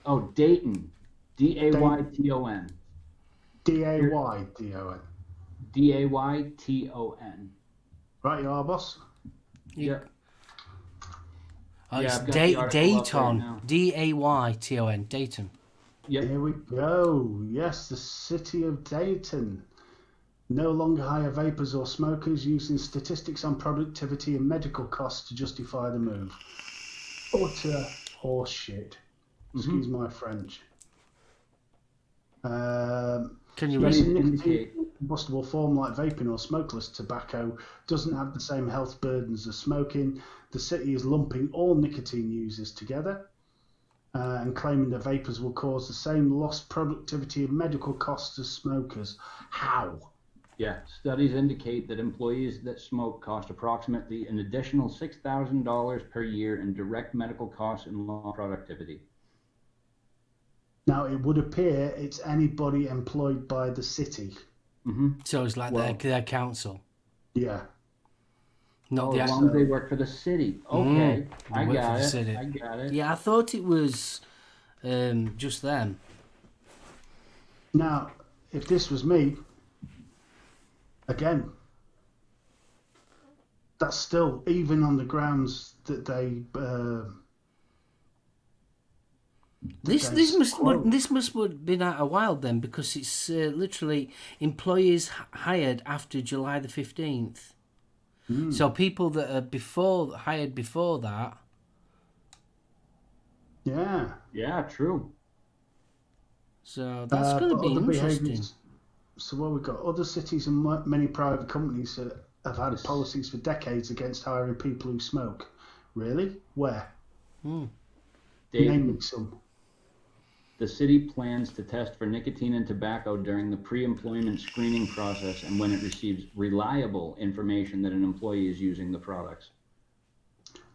Oh, Dayton. Dayton. Dayton. Dayton. Right, you are, boss? Yeah. Oh, it's Dayton. Dayton. Dayton. Yep. Here we go. Yes, the city of Dayton. No longer hire vapors or smokers, using statistics on productivity and medical costs to justify the move. Utter horseshit. Excuse my French. Can you nicotine combustible form like vaping or smokeless tobacco doesn't have the same health burdens as smoking. The city is lumping all nicotine users together and claiming that vapors will cause the same lost productivity and medical costs as smokers. How? Yeah, studies indicate that employees that smoke cost approximately an additional $6,000 per year in direct medical costs and lost productivity. Now, it would appear it's anybody employed by the city. So it's like their council. Yeah. Not as long as they work for the city. Okay, I got it. City. I got it. Yeah, I thought it was just them. Now, if this was me, again, that's still even on the grounds that they. This must have been out a while then, because it's literally employees hired after July the 15th. So people that are hired before that. Yeah. Yeah, true. So that's going to be interesting. So what we've got, other cities and many private companies that have had policies for decades against hiring people who smoke. Really? Where? Name me some. The city plans to test for nicotine and tobacco during the pre-employment screening process and when it receives reliable information that an employee is using the products.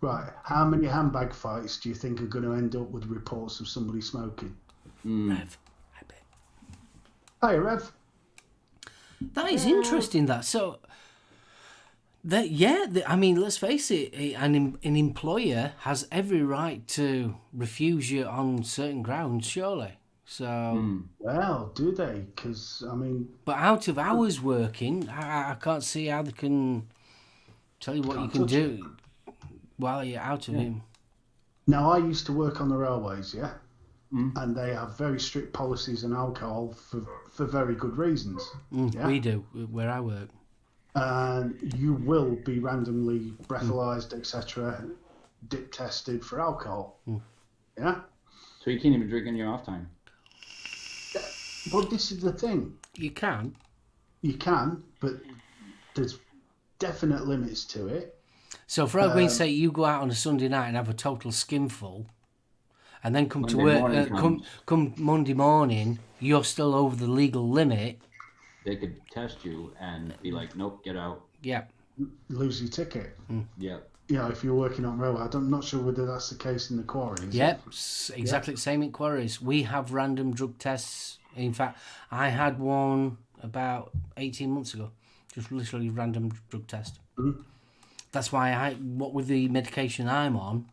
Right. How many handbag fights do you think are going to end up with reports of somebody smoking? Rev, I bet. Hey, Rev. That is interesting. That so. I mean, let's face it. An employer has every right to refuse you on certain grounds, surely. So. Well, do they? Because I mean. But out of hours working, I can't see how they can tell you what you can do while you're out of him. Now, I used to work on the railways, yeah, and they have very strict policies on alcohol for very good reasons. Yeah? We do where I work. And you will be randomly breathalyzed, etc., dip tested for alcohol. Yeah? So you can't even drink in your off time? But this is the thing. You can. You can, but there's definite limits to it. So for argument's sake, you go out on a Sunday night and have a total skinful, and then come to work, come Monday morning, you're still over the legal limit. They could test you and be like, nope, get out. Yeah. Lose your ticket. Yeah. You know, if you're working on railway, I'm not sure whether that's the case in the quarries. Yep, exactly the same in quarries. We have random drug tests. In fact, I had one about 18 months ago. Just literally random drug test. That's why what with the medication I'm on,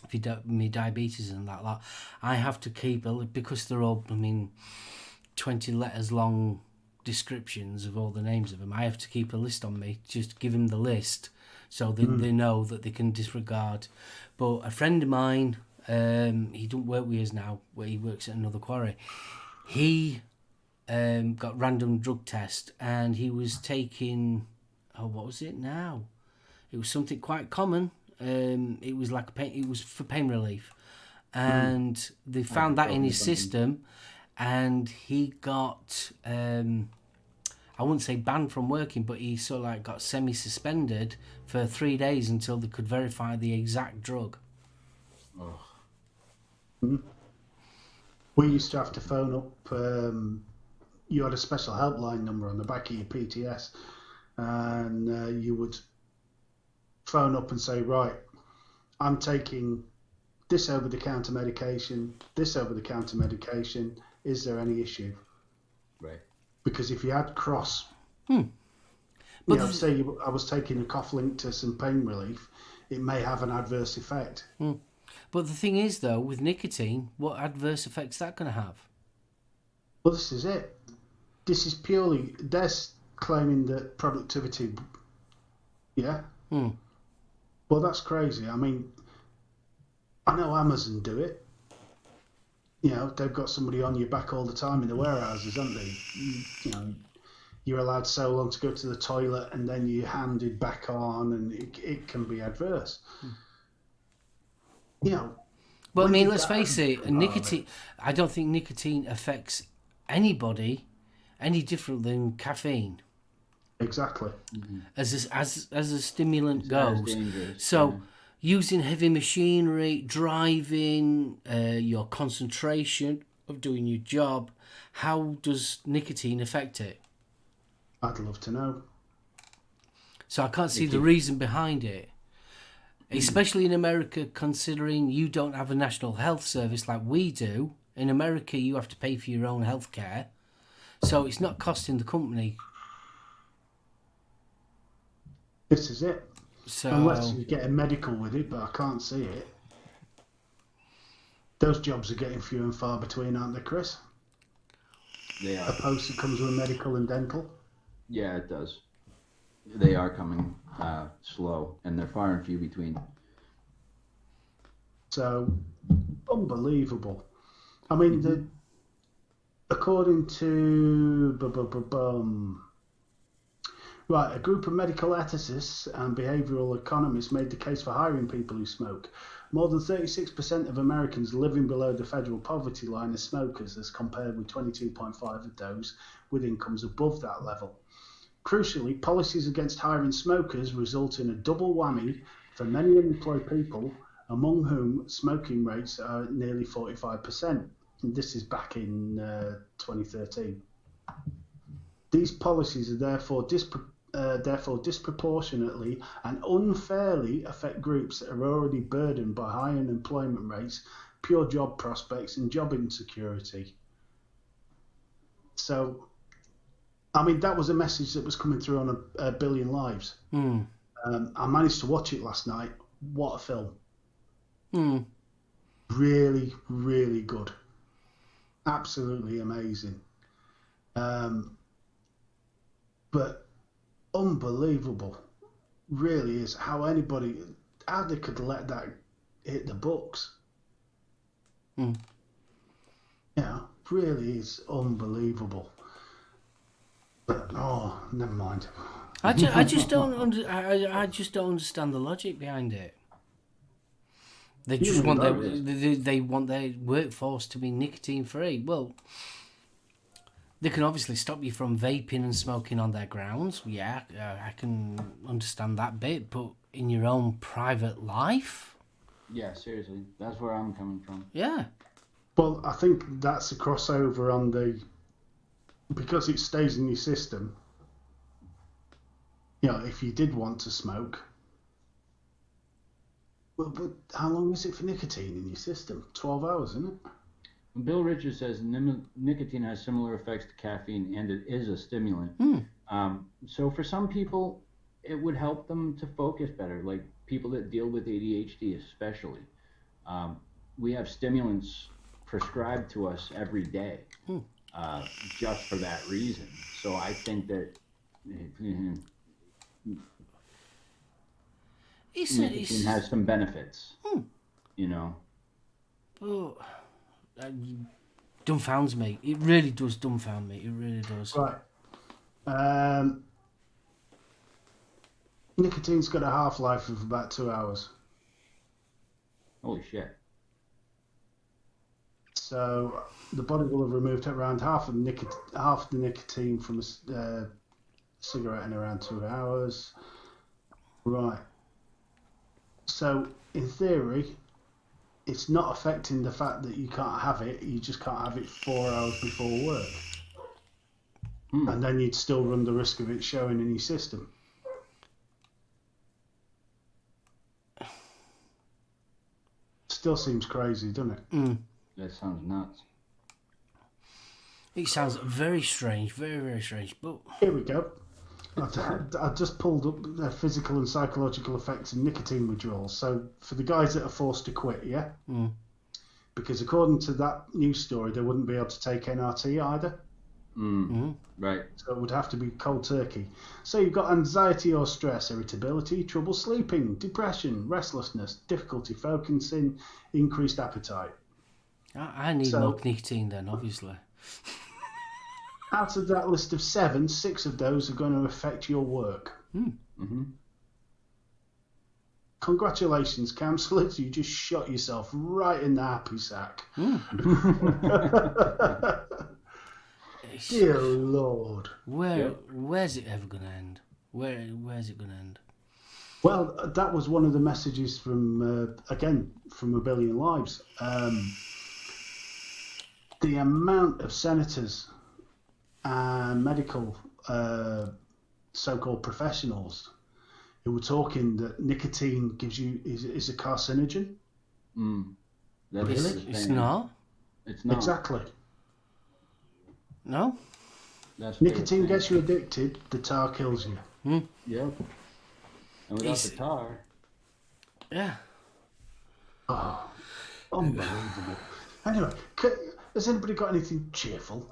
if you don't, me diabetes and that, I have to keep because they're all, 20 letters long descriptions of all the names of them. I have to keep a list on me, just give them the list, so they know that they can disregard. But a friend of mine, he don't work with us now, where he works at another quarry. He got random drug test, and he was taking, what was it now? It was something quite common. It was like it was for pain relief, and they found that in his system, and he got I wouldn't say banned from working, but he sort of like got semi-suspended for 3 days until they could verify the exact drug. We used to have to phone up. You had a special helpline number on the back of your PTS, and you would phone up and say, right, I'm taking this over-the-counter medication, this over-the-counter medication. Is there any issue? Right. Because if you had cross, say I was taking a cough link to some pain relief, it may have an adverse effect. But the thing is, though, with nicotine, what adverse effects is that going to have? Well, this is it. This is purely, they're claiming that productivity, yeah? Well, that's crazy. I mean, I know Amazon do it. You know, they've got somebody on your back all the time in the warehouses, haven't they? You know, you're allowed so long to go to the toilet, and then you're handed back on, and it can be adverse. You know. Well, let's face it, nicotine. I don't think nicotine affects anybody any different than caffeine. Exactly. As a stimulant goes. So, using heavy machinery, driving, your concentration of doing your job, how does nicotine affect it? I'd love to know. So I can't see the reason behind it. Especially in America, considering you don't have a national health service like we do In America, you have to pay for your own health care, so it's not costing the company. This is it. So Unless you get a medical with it, but I can't see it. Those jobs are getting few and far between, aren't they, Chris? They are. Opposed to comes with medical and dental. Yeah, it does. They are coming slow, and they're far and few between. So, unbelievable. I mean, according to right, a group of medical ethicists and behavioural economists made the case for hiring people who smoke. More than 36% of Americans living below the federal poverty line are smokers, as compared with 22.5% of those with incomes above that level. Crucially, policies against hiring smokers result in a double whammy for many unemployed people, among whom smoking rates are nearly 45%. And this is back in 2013. These policies are therefore disproportionately and unfairly affect groups that are already burdened by high unemployment rates, poor job prospects, and job insecurity. So, I mean, that was a message that was coming through on a Billion Lives. I managed to watch it last night. What a film. Really, really good. Absolutely amazing. But unbelievable. Really is how they could let that hit the books. Yeah, really is unbelievable. But never mind. I just don't understand the logic behind it. They just want they want their workforce to be nicotine free. Well, they can obviously stop you from vaping and smoking on their grounds. Yeah, I can understand that bit, but in your own private life? Yeah, seriously, that's where I'm coming from. Yeah. Well, I think that's a crossover on because it stays in your system. You know, if you did want to smoke, well, but how long is it for nicotine in your system? 12 hours, isn't it? Bill Richards says nicotine has similar effects to caffeine, and it is a stimulant. So for some people, it would help them to focus better, like people that deal with ADHD especially. We have stimulants prescribed to us every day just for that reason. So I think that nicotine has some benefits, you know. Oh, dumbfounds me. It really does dumbfound me. It really does. Right. Nicotine's got a half-life of about 2 hours. Holy shit. So the body will have removed around half the nicotine from a cigarette in around 2 hours. Right. So in theory, it's not affecting the fact that you can't have it. You just can't have it 4 hours before work. And then you'd still run the risk of it showing in your system. Still seems crazy, doesn't it? That sounds nuts. It sounds very strange, very, very strange. But here we go. I just pulled up the physical and psychological effects of nicotine withdrawal. So for the guys that are forced to quit, yeah? Because according to that news story, they wouldn't be able to take NRT either. Right. So it would have to be cold turkey. So you've got anxiety or stress, irritability, trouble sleeping, depression, restlessness, difficulty focusing, increased appetite. I need more nicotine then, obviously. Out of that list of 7, 6 of those are going to affect your work. Congratulations, counsellors. You just shot yourself right in the happy sack. Dear Lord. Where's it ever going to end? Where's it going to end? Well, that was one of the messages from, again, from A Billion Lives. The amount of senators and medical so-called professionals who were talking that nicotine is a carcinogen. It's not. It's not. Exactly. No? That's what they were Nicotine saying. gets you addicted, the tar kills you. Yep. And without the tar, Yeah. Oh, unbelievable. Anyway, has anybody got anything cheerful?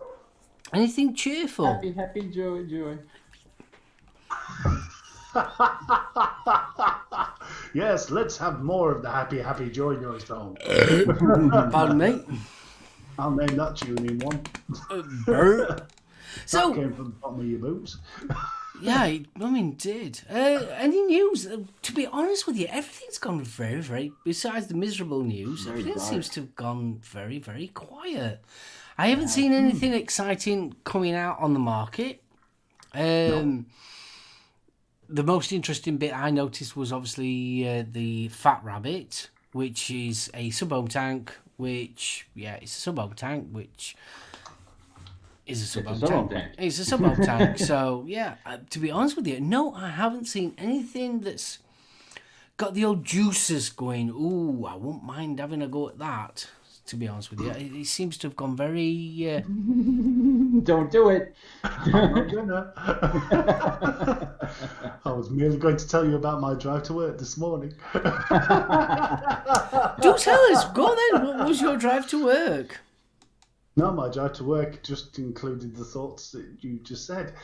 Anything cheerful? happy, joy. Yes, let's have more of the happy joy noise, Tom. Pardon me. I'll name that tune in one. Burp. That So, came from the bottom of your boobs. yeah, I mean, did. Any news? To be honest with you, everything's gone very, very, besides the miserable news, Very everything dark. seems to have gone very, very quiet. I haven't seen anything exciting coming out on the market. The most interesting bit I noticed was obviously the Fat Rabbit, which is a SoulOhm tank, which, yeah, it's a SoulOhm tank, which is a SoulOhm SoulOhm tank. tank. It's a SoulOhm tank. So, yeah, to be honest with you, no, I haven't seen anything that's got the old juices going. Ooh, I won't mind having a go at that, to be honest with you. It seems to have gone very... Don't do it. I'm not gonna. I was merely going to tell you about my drive to work this morning. Do tell us. Go on then. What was your drive to work? No, my drive to work just included the thoughts that you just said.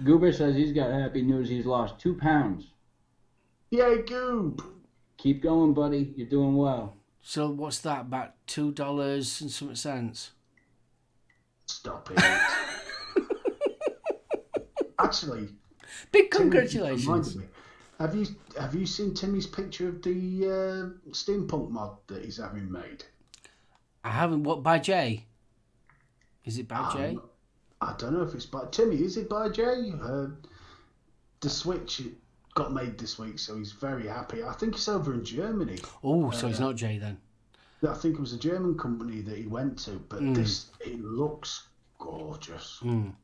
Goober says he's got happy news. He's lost 2 pounds. Yay, Goob! Keep going, buddy. You're doing well. So what's that? About $2 and some cents. Stop it. Actually, Big Timmy congratulations. reminded me. Have you seen Timmy's picture of the steampunk mod that he's having made? I haven't. What, by Jay? Is it by Jay? I don't know if it's by Timmy. Is it by Jay? The Switch got made this week, so he's very happy. I think it's over in Germany. Oh, so it's not Jay then. I think it was a German company that he went to, but it looks gorgeous. Timmy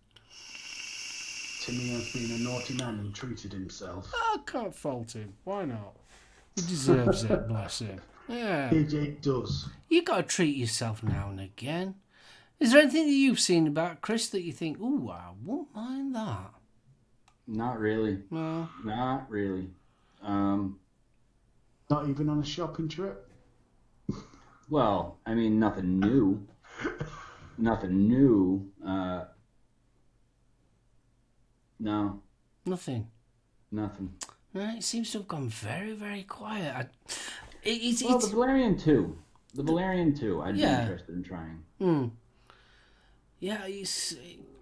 has been a naughty man and treated himself. I can't fault him. Why not? He deserves it, bless him. Yeah. It does. You got to treat yourself now and again. Is there anything that you've seen about Chris that you think, ooh, I won't mind that? Not really. No. Not really. Not even on a shopping trip? Well, I mean, nothing new. Nothing new. No, Nothing. nothing. No, it seems to have gone very, very quiet. The It's Valerian 2. The Valerian 2, I'd Yeah. be interested in trying. Yeah,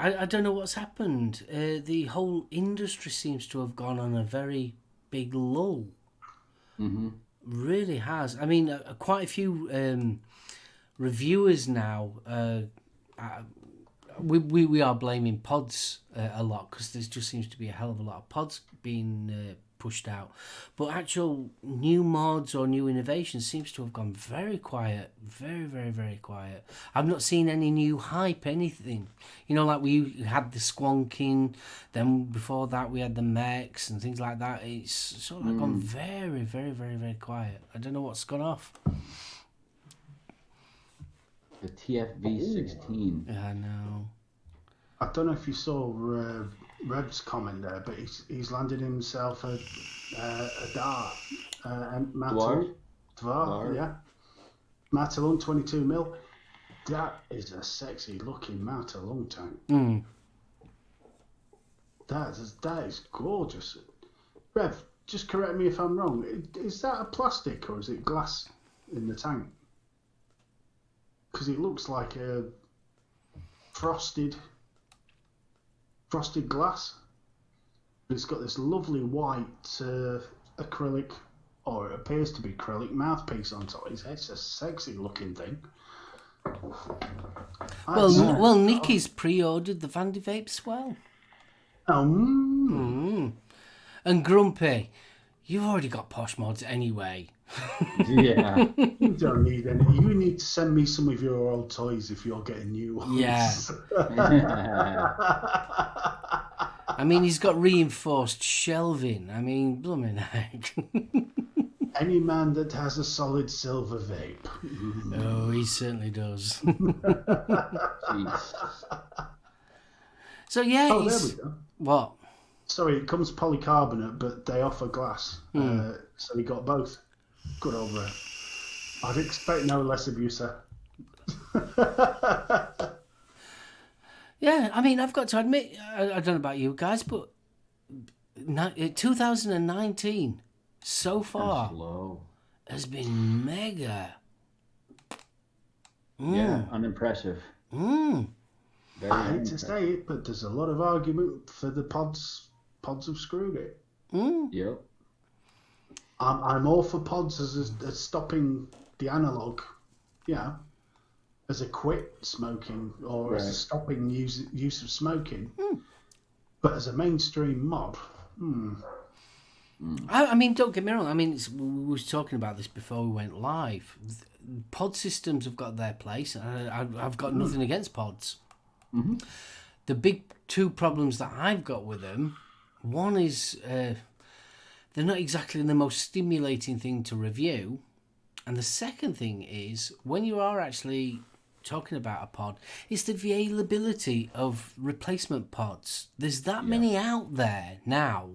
I don't know what's happened. The whole industry seems to have gone on a very big lull. Mm-hmm. Really has. I mean, quite a few reviewers now. We are blaming pods a lot because there just seems to be a hell of a lot of pods being pushed out. But actual new mods or new innovations seems to have gone very quiet. Very, very, very quiet. I've not seen any new hype, anything. You know, like we had the Squonking, then before that we had the Mechs and things like that. It's sort of like gone very, very, very, very quiet. I don't know what's gone off. The TFV16. Yeah, I know. I don't know if you saw Rev's comment there, but he's landed himself a dart. Dwarf? Dwarf, yeah. Matalung 22 mil. That is a sexy looking Matalung tank. That is gorgeous. Rev, just correct me if I'm wrong. Is that a plastic or is it glass in the tank? Because it looks like a frosted glass. It's got this lovely white acrylic, or it appears to be acrylic, mouthpiece on top. It's a sexy looking thing. Well, Nikki's pre-ordered the Vandy Vapes well. And Grumpy, you've already got posh mods anyway. Yeah. You don't need any. You need to send me some of your old toys if you're getting new ones. Yeah. I mean, he's got reinforced shelving. I mean, blooming heck. Any man that has a solid silver vape. Oh, he certainly does. Jeez. So yeah, Oh, there we go. What? Sorry, it comes polycarbonate, but they offer glass. So he got both. Good old Ray. I'd expect no less of you, sir. Yeah, I mean, I've got to admit, I don't know about you guys, but 2019 so far Slow. has been mega. Yeah, unimpressive. Mm. Very I hate to unimpressive. say it, but there's a lot of argument for the pods. Pods have screwed it. Yep. I'm all for pods as stopping the analog, as a quit smoking or as a stopping use of smoking. But as a mainstream mod, I mean, don't get me wrong. I mean, we was talking about this before we went live. Pod systems have got their place, and I've got nothing against pods. Mm-hmm. The big two problems that I've got with them, one is they're not exactly the most stimulating thing to review, and the second thing is when you are actually talking about a pod, it's the availability of replacement pods. There's that many out there now.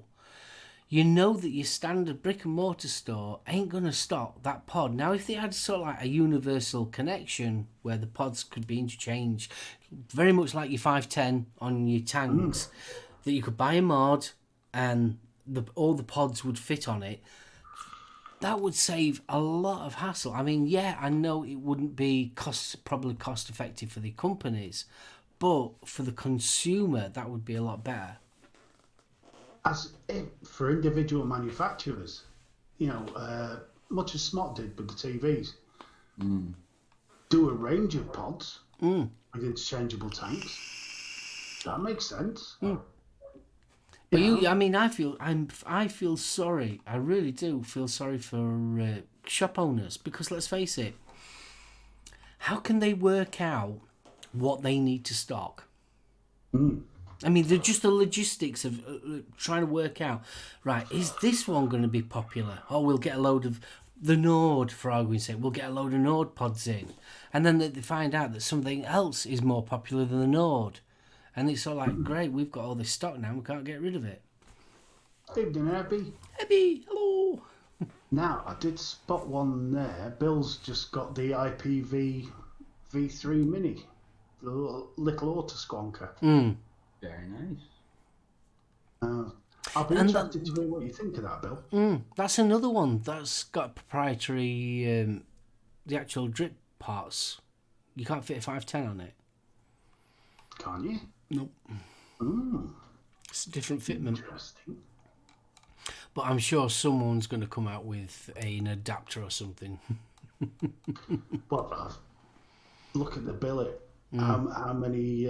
You know that your standard brick and mortar store ain't going to stock that pod. Now, if they had sort of like a universal connection where the pods could be interchanged, very much like your 510 on your tanks, that you could buy a mod and all the pods would fit on it, that would save a lot of hassle. I mean, yeah, I know it wouldn't be probably cost effective for the companies, but for the consumer, that would be a lot better. For individual manufacturers, much as Smart did with the TVs, do a range of pods with interchangeable tanks. That makes sense. But I mean, I feel sorry. I really do feel sorry for shop owners because let's face it, how can they work out what they need to stock? I mean, they're just the logistics of trying to work out, right, is this one going to be popular? Oh, we'll get a load of the Nord, for argument's sake. We'll get a load of Nord pods in. And then they find out that something else is more popular than the Nord. And it's all like, great, we've got all this stock now, we can't get rid of it. Evening, Abby. Abby, hello. Now, I did spot one there. Bill's just got the IPV V3 Mini, the little auto squonker. Very nice. I'll be interested to hear what you think of that, Bill. That's another one that's got proprietary, the actual drip parts. You can't fit a 510 on it. Can't you? Nope. It's a different fitment. Interesting. But I'm sure someone's going to come out with an adapter or something. Well, look at the billet. How many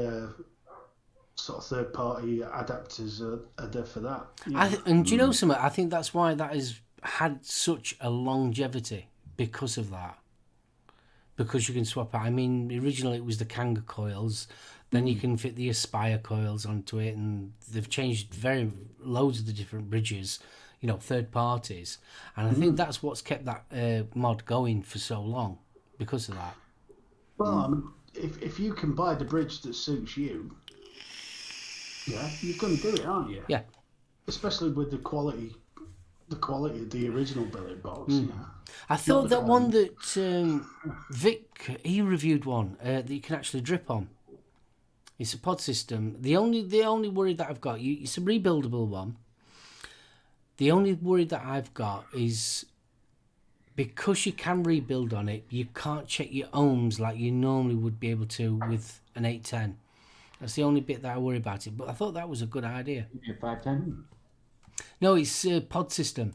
sort of third-party adapters are there for that? And do you know something? I think that's why that has had such a longevity because of that. Because you can swap out. I mean, originally it was the Kanga coils. Then you can fit the Aspire coils onto it, and they've changed loads of the different bridges, third parties. And I think that's what's kept that mod going for so long because of that. Well, I mean, if you can buy the bridge that suits you, you're going to do it, aren't you? Yeah. Especially with the quality of the original billet box. I thought that one that Vic, he reviewed one that you can actually drip on. It's a pod system. The only worry that I've got, it's a rebuildable one. The only worry that I've got is because you can rebuild on it, you can't check your ohms like you normally would be able to with an 810. That's the only bit that I worry about it. But I thought that was a good idea. Your 510? No, it's a pod system.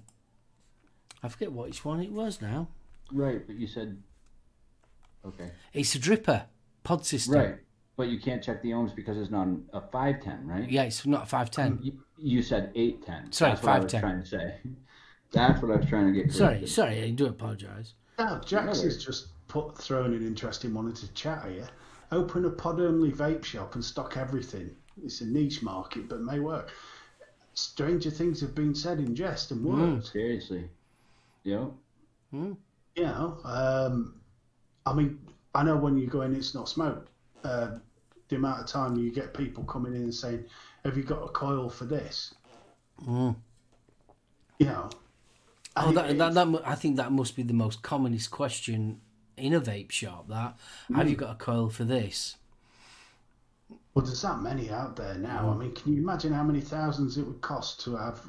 I forget which one it was now. Right, but you said... Okay. It's a dripper pod system. Right, but you can't check the ohms because it's not a 510, right? Yeah, it's not a 510. You said 810. Sorry, That's what I was 510. trying to say. That's what I was trying to get corrected. Sorry, I do apologise. Now, Jax has just thrown an interesting one into chat here. Open a pod-only vape shop and stock everything. It's a niche market, but may work. Stranger things have been said in jest and worked. Seriously. Yep. You know, I mean, I know when you go in, it's not smoke. The amount of time you get people coming in and saying, "Have you got a coil for this?" You know. Oh, I think that must be the most commonest question in a vape shop. That have you got a coil for this? Well, there's that many out there now. I mean, can you imagine how many thousands it would cost to have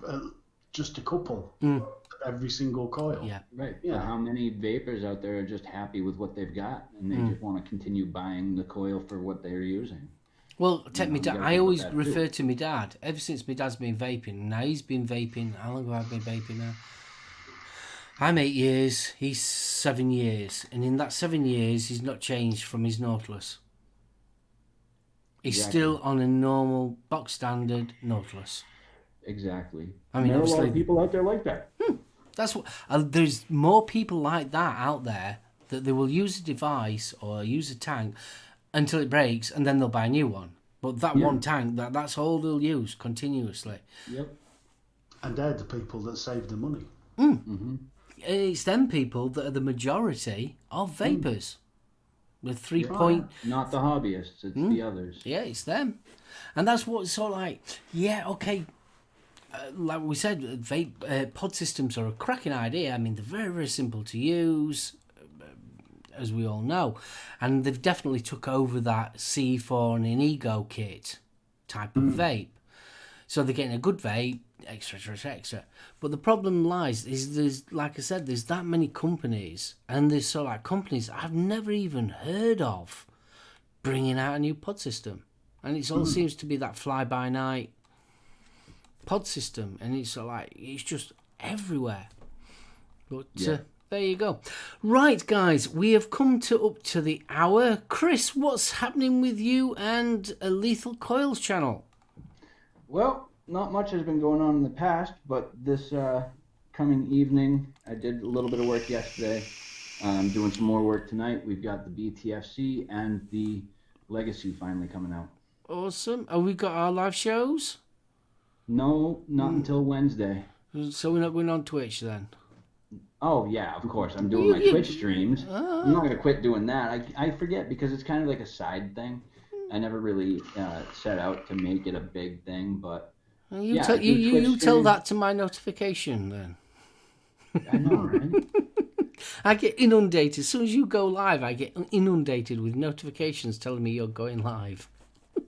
just a couple of every single coil? Yeah. Right. Yeah. But how many vapors out there are just happy with what they've got and they just want to continue buying the coil for what they're using? Well, take me you dad. gotta I think always about that refer too. to my dad. Ever since my dad's been vaping, now he's been vaping. How long have I been vaping now? I'm 8 years. He's 7 years, and in that 7 years, he's not changed from his Nautilus. He's Exactly. still on a normal box standard Nautilus. Exactly. I mean, there are a lot obviously, of people out there like that. that's what. There's more people like that out there that they will use a device or use a tank until it breaks, and then they'll buy a new one. But that one tank, that's all they'll use continuously. Yep. And they're the people that save the money. It's them people that are the majority of vapors. With 3 point, Not the hobbyists, it's the others. yeah, it's them, and that's what's sort of like. Yeah, okay. Like we said, vape pod systems are a cracking idea. I mean, they're very, very simple to use, as we all know, and they've definitely took over that C4 and an Ego kit type of vape. So they're getting a good vape, extra. But the problem lies is there's, like I said, there's that many companies, and there's sort of like companies I've never even heard of bringing out a new pod system, and it all seems to be that fly-by-night pod system, and it's sort of like it's just everywhere. But there you go. Right, guys, we have come up to the hour. Chris, what's happening with you and a Lethal Coils channel? Well, not much has been going on in the past, but this coming evening, I did a little bit of work yesterday. I'm doing some more work tonight. We've got the BTFC and the Legacy finally coming out. Awesome. Have we got our live shows? No, not until Wednesday. So we're not going on Twitch then? Oh, yeah, of course. I'm doing my Twitch streams. I'm not going to quit doing that. I forget because it's kind of like a side thing. I never really set out to make it a big thing, but You tell that to my notification then. I know, right? I get inundated. As soon as you go live, I get inundated with notifications telling me you're going live.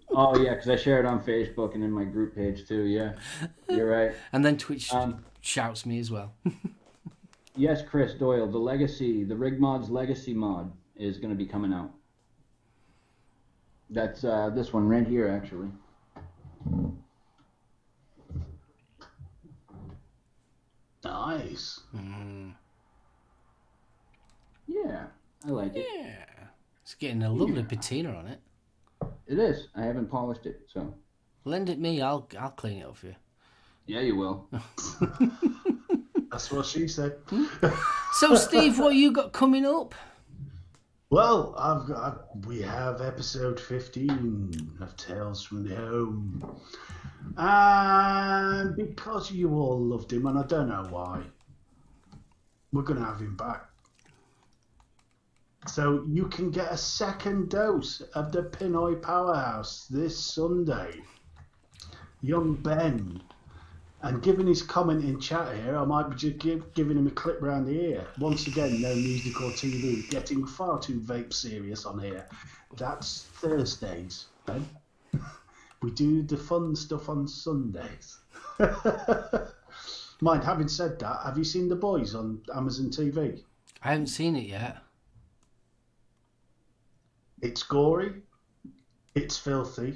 Oh, yeah, because I share it on Facebook and in my group page too, yeah. You're right. And then Twitch shouts me as well. Yes, Chris Doyle, the Legacy, the Rig Mod's Legacy mod is going to be coming out. That's this one right here, actually. Nice. Yeah, I like it. Yeah. It's getting a lovely patina on it. It is. I haven't polished it, so. Lend it me, I'll clean it up for you. Yeah, you will. That's what she said. So, Steve, what you got coming up? Well, we have episode 15 of Tales from the Home. And because you all loved him, and I don't know why, we're going to have him back. So you can get a second dose of the Pinoy Powerhouse this Sunday. Young Ben. And given his comment in chat here, I might be just giving him a clip round the ear. Once again, no music or TV, getting far too vape serious on here. That's Thursdays, Ben. We do the fun stuff on Sundays. Mind, having said that, have you seen The Boys on Amazon TV? I haven't seen it yet. It's gory. It's filthy.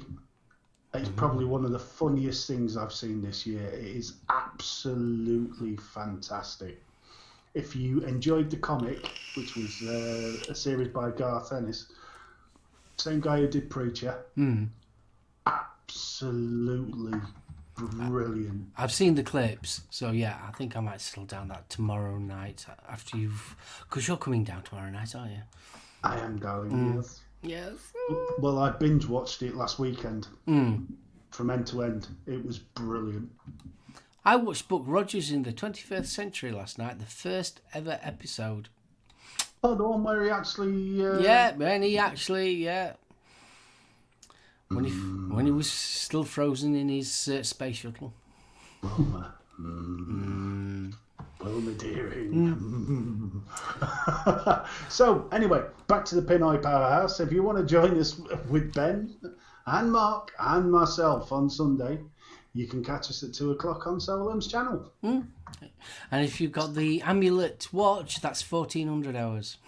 It's probably one of the funniest things I've seen this year. It is absolutely fantastic. If you enjoyed the comic, which was a series by Garth Ennis, same guy who did Preacher, absolutely brilliant. I've seen the clips, so yeah, I think I might settle down that tomorrow night after because you're coming down tomorrow night, aren't you? I am, darling, yes. Yes. Well, I binge watched it last weekend from end to end. It was brilliant. I watched Buck Rogers in the 21st Century last night, the first ever episode. Oh, the one where he actually... Yeah, when he actually, yeah. When he was still frozen in his space shuttle. Well, my dearing. So, anyway, back to the Pin-Eye Powerhouse. If you want to join us with Ben and Mark and myself on Sunday, you can catch us at 2 o'clock on SoulOhm's channel. And if you've got the Amulet watch, that's 1,400 hours.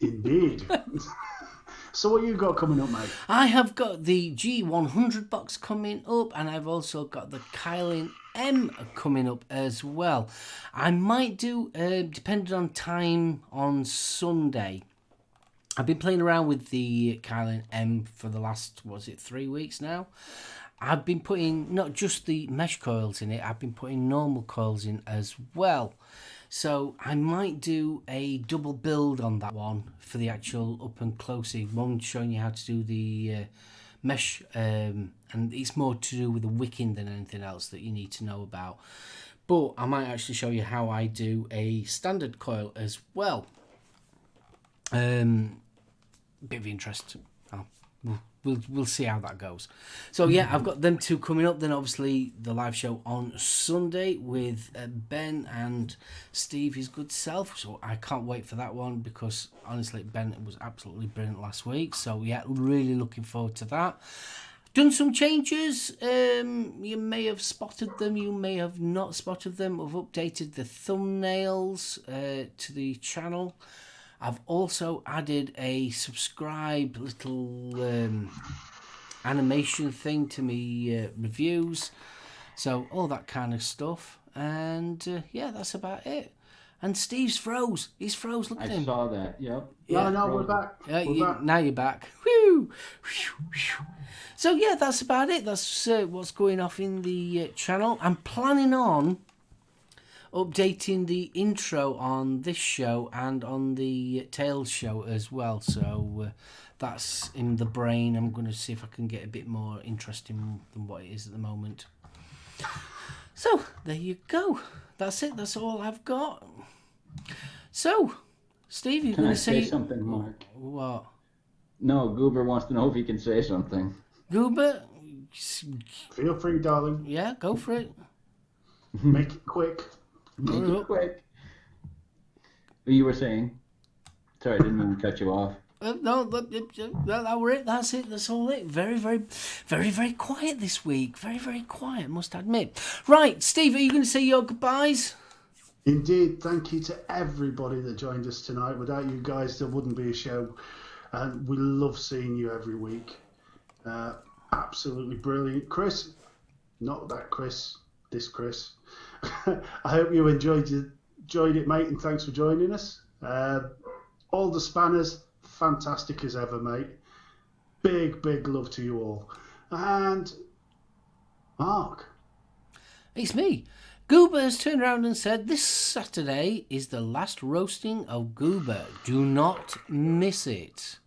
Indeed. So what you got coming up, mate? I have got the G100 box coming up, and I've also got the Kylin M coming up as well. I might do, depending on time, on Sunday. I've been playing around with the Kylin M for the last, 3 weeks now? I've been putting not just the mesh coils in it, I've been putting normal coils in as well. So I might do a double build on that one for the actual up and closey one, showing you how to do the mesh, and it's more to do with the wicking than anything else that you need to know about. But I might actually show you how I do a standard coil as well. Bit of interest. We'll see how that goes. So yeah, I've got them two coming up. Then obviously the live show on Sunday with Ben and Steve, his good self. So I can't wait for that one, because honestly Ben was absolutely brilliant last week. So yeah, really looking forward to that. Done some changes. You may have spotted them, you may have not spotted them. I've updated the thumbnails to the channel. I've also added a subscribe little animation thing to me reviews. So all that kind of stuff. And yeah, that's about it. And Steve's froze. He's froze. Look at him. I saw that. Yep. Yeah. No, we're back. We're back. Now you're back. Whew. So yeah, that's about it. That's what's going off in the channel. I'm planning on updating the intro on this show and on the Tales show as well. So that's in the brain. I'm going to see if I can get a bit more interesting than what it is at the moment. So there you go. That's it. That's all I've got. So, Steve, you're going to say something, Mark? What? No, Goober wants to know if he can say something. Goober? Feel free, darling. Yeah, go for it. Make it quick. Make it quick. You were saying? Sorry, I didn't mean to cut you off. No, that were it. That's it. That's all it. Very, very, very, very quiet this week. Very, very quiet, must admit. Right, Steve, are you going to say your goodbyes? Indeed. Thank you to everybody that joined us tonight. Without you guys, there wouldn't be a show. And we love seeing you every week. Absolutely brilliant. Chris, not that Chris, this Chris. I hope you enjoyed it, mate, and thanks for joining us. All the spanners, fantastic as ever, mate. Big, big love to you all. And Mark. It's me. Goober has turned around and said, this Saturday is the last roasting of Goober. Do not miss it.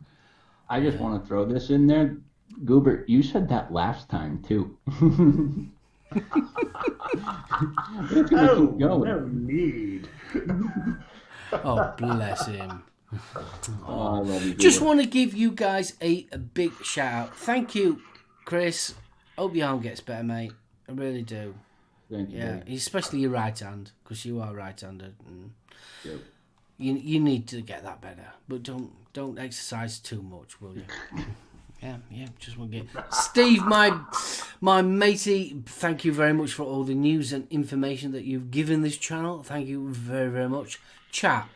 I just want to throw this in there. Goober, you said that last time, too. It's gonna keep going. No need. Oh, bless him. Oh, I love you, Just Goober. want to give you guys a big shout out. Thank you, Chris. Hope your arm gets better, mate. I really do. Thank you. Yeah, buddy. especially your right hand, because you are right-handed. And Yep. you need to get that better, but don't exercise too much, will you? Yeah, just want to get Steve, my matey. Thank you very much for all the news and information that you've given this channel. Thank you very, very much, chat.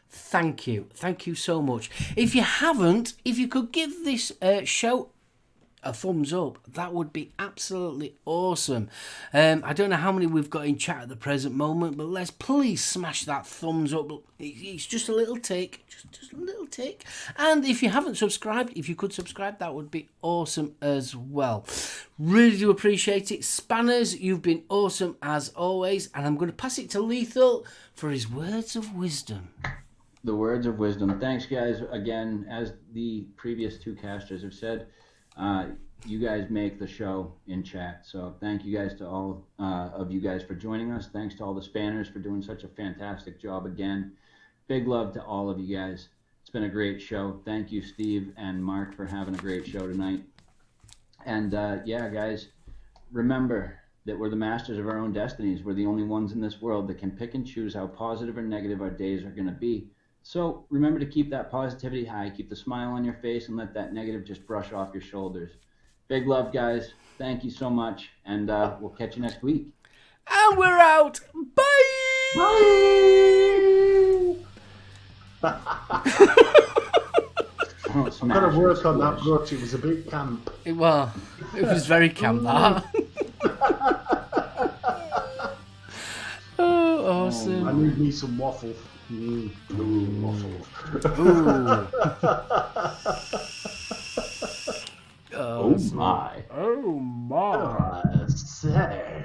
Thank you so much. If you could give this show a thumbs up, that would be absolutely awesome. I don't know how many we've got in chat at the present moment, but let's please smash that thumbs up. It's just a little tick, just a little tick. And if you haven't subscribed, if you could subscribe, that would be awesome as well. Really do appreciate it. Spanners, you've been awesome as always, and I'm going to pass it to Lethal for his words of wisdom. The words of wisdom. Thanks, guys. Again, as the previous two casters have said, you guys make the show in chat. So thank you guys to all of you guys for joining us. Thanks to all the Spanners for doing such a fantastic job again. Big love to all of you guys. It's been a great show. Thank you, Steve and Mark, for having a great show tonight. And yeah, guys, remember that we're the masters of our own destinies. We're the only ones in this world that can pick and choose how positive or negative our days are going to be. So remember to keep that positivity high, keep the smile on your face, and let that negative just brush off your shoulders. Big love, guys. Thank you so much, and we'll catch you next week. And we're out. Bye. I've got to work on that brooch. It was a bit camp. It was very camp, that. Oh, awesome. I need me some waffle. Waffle. Oh my. Oh my. Say.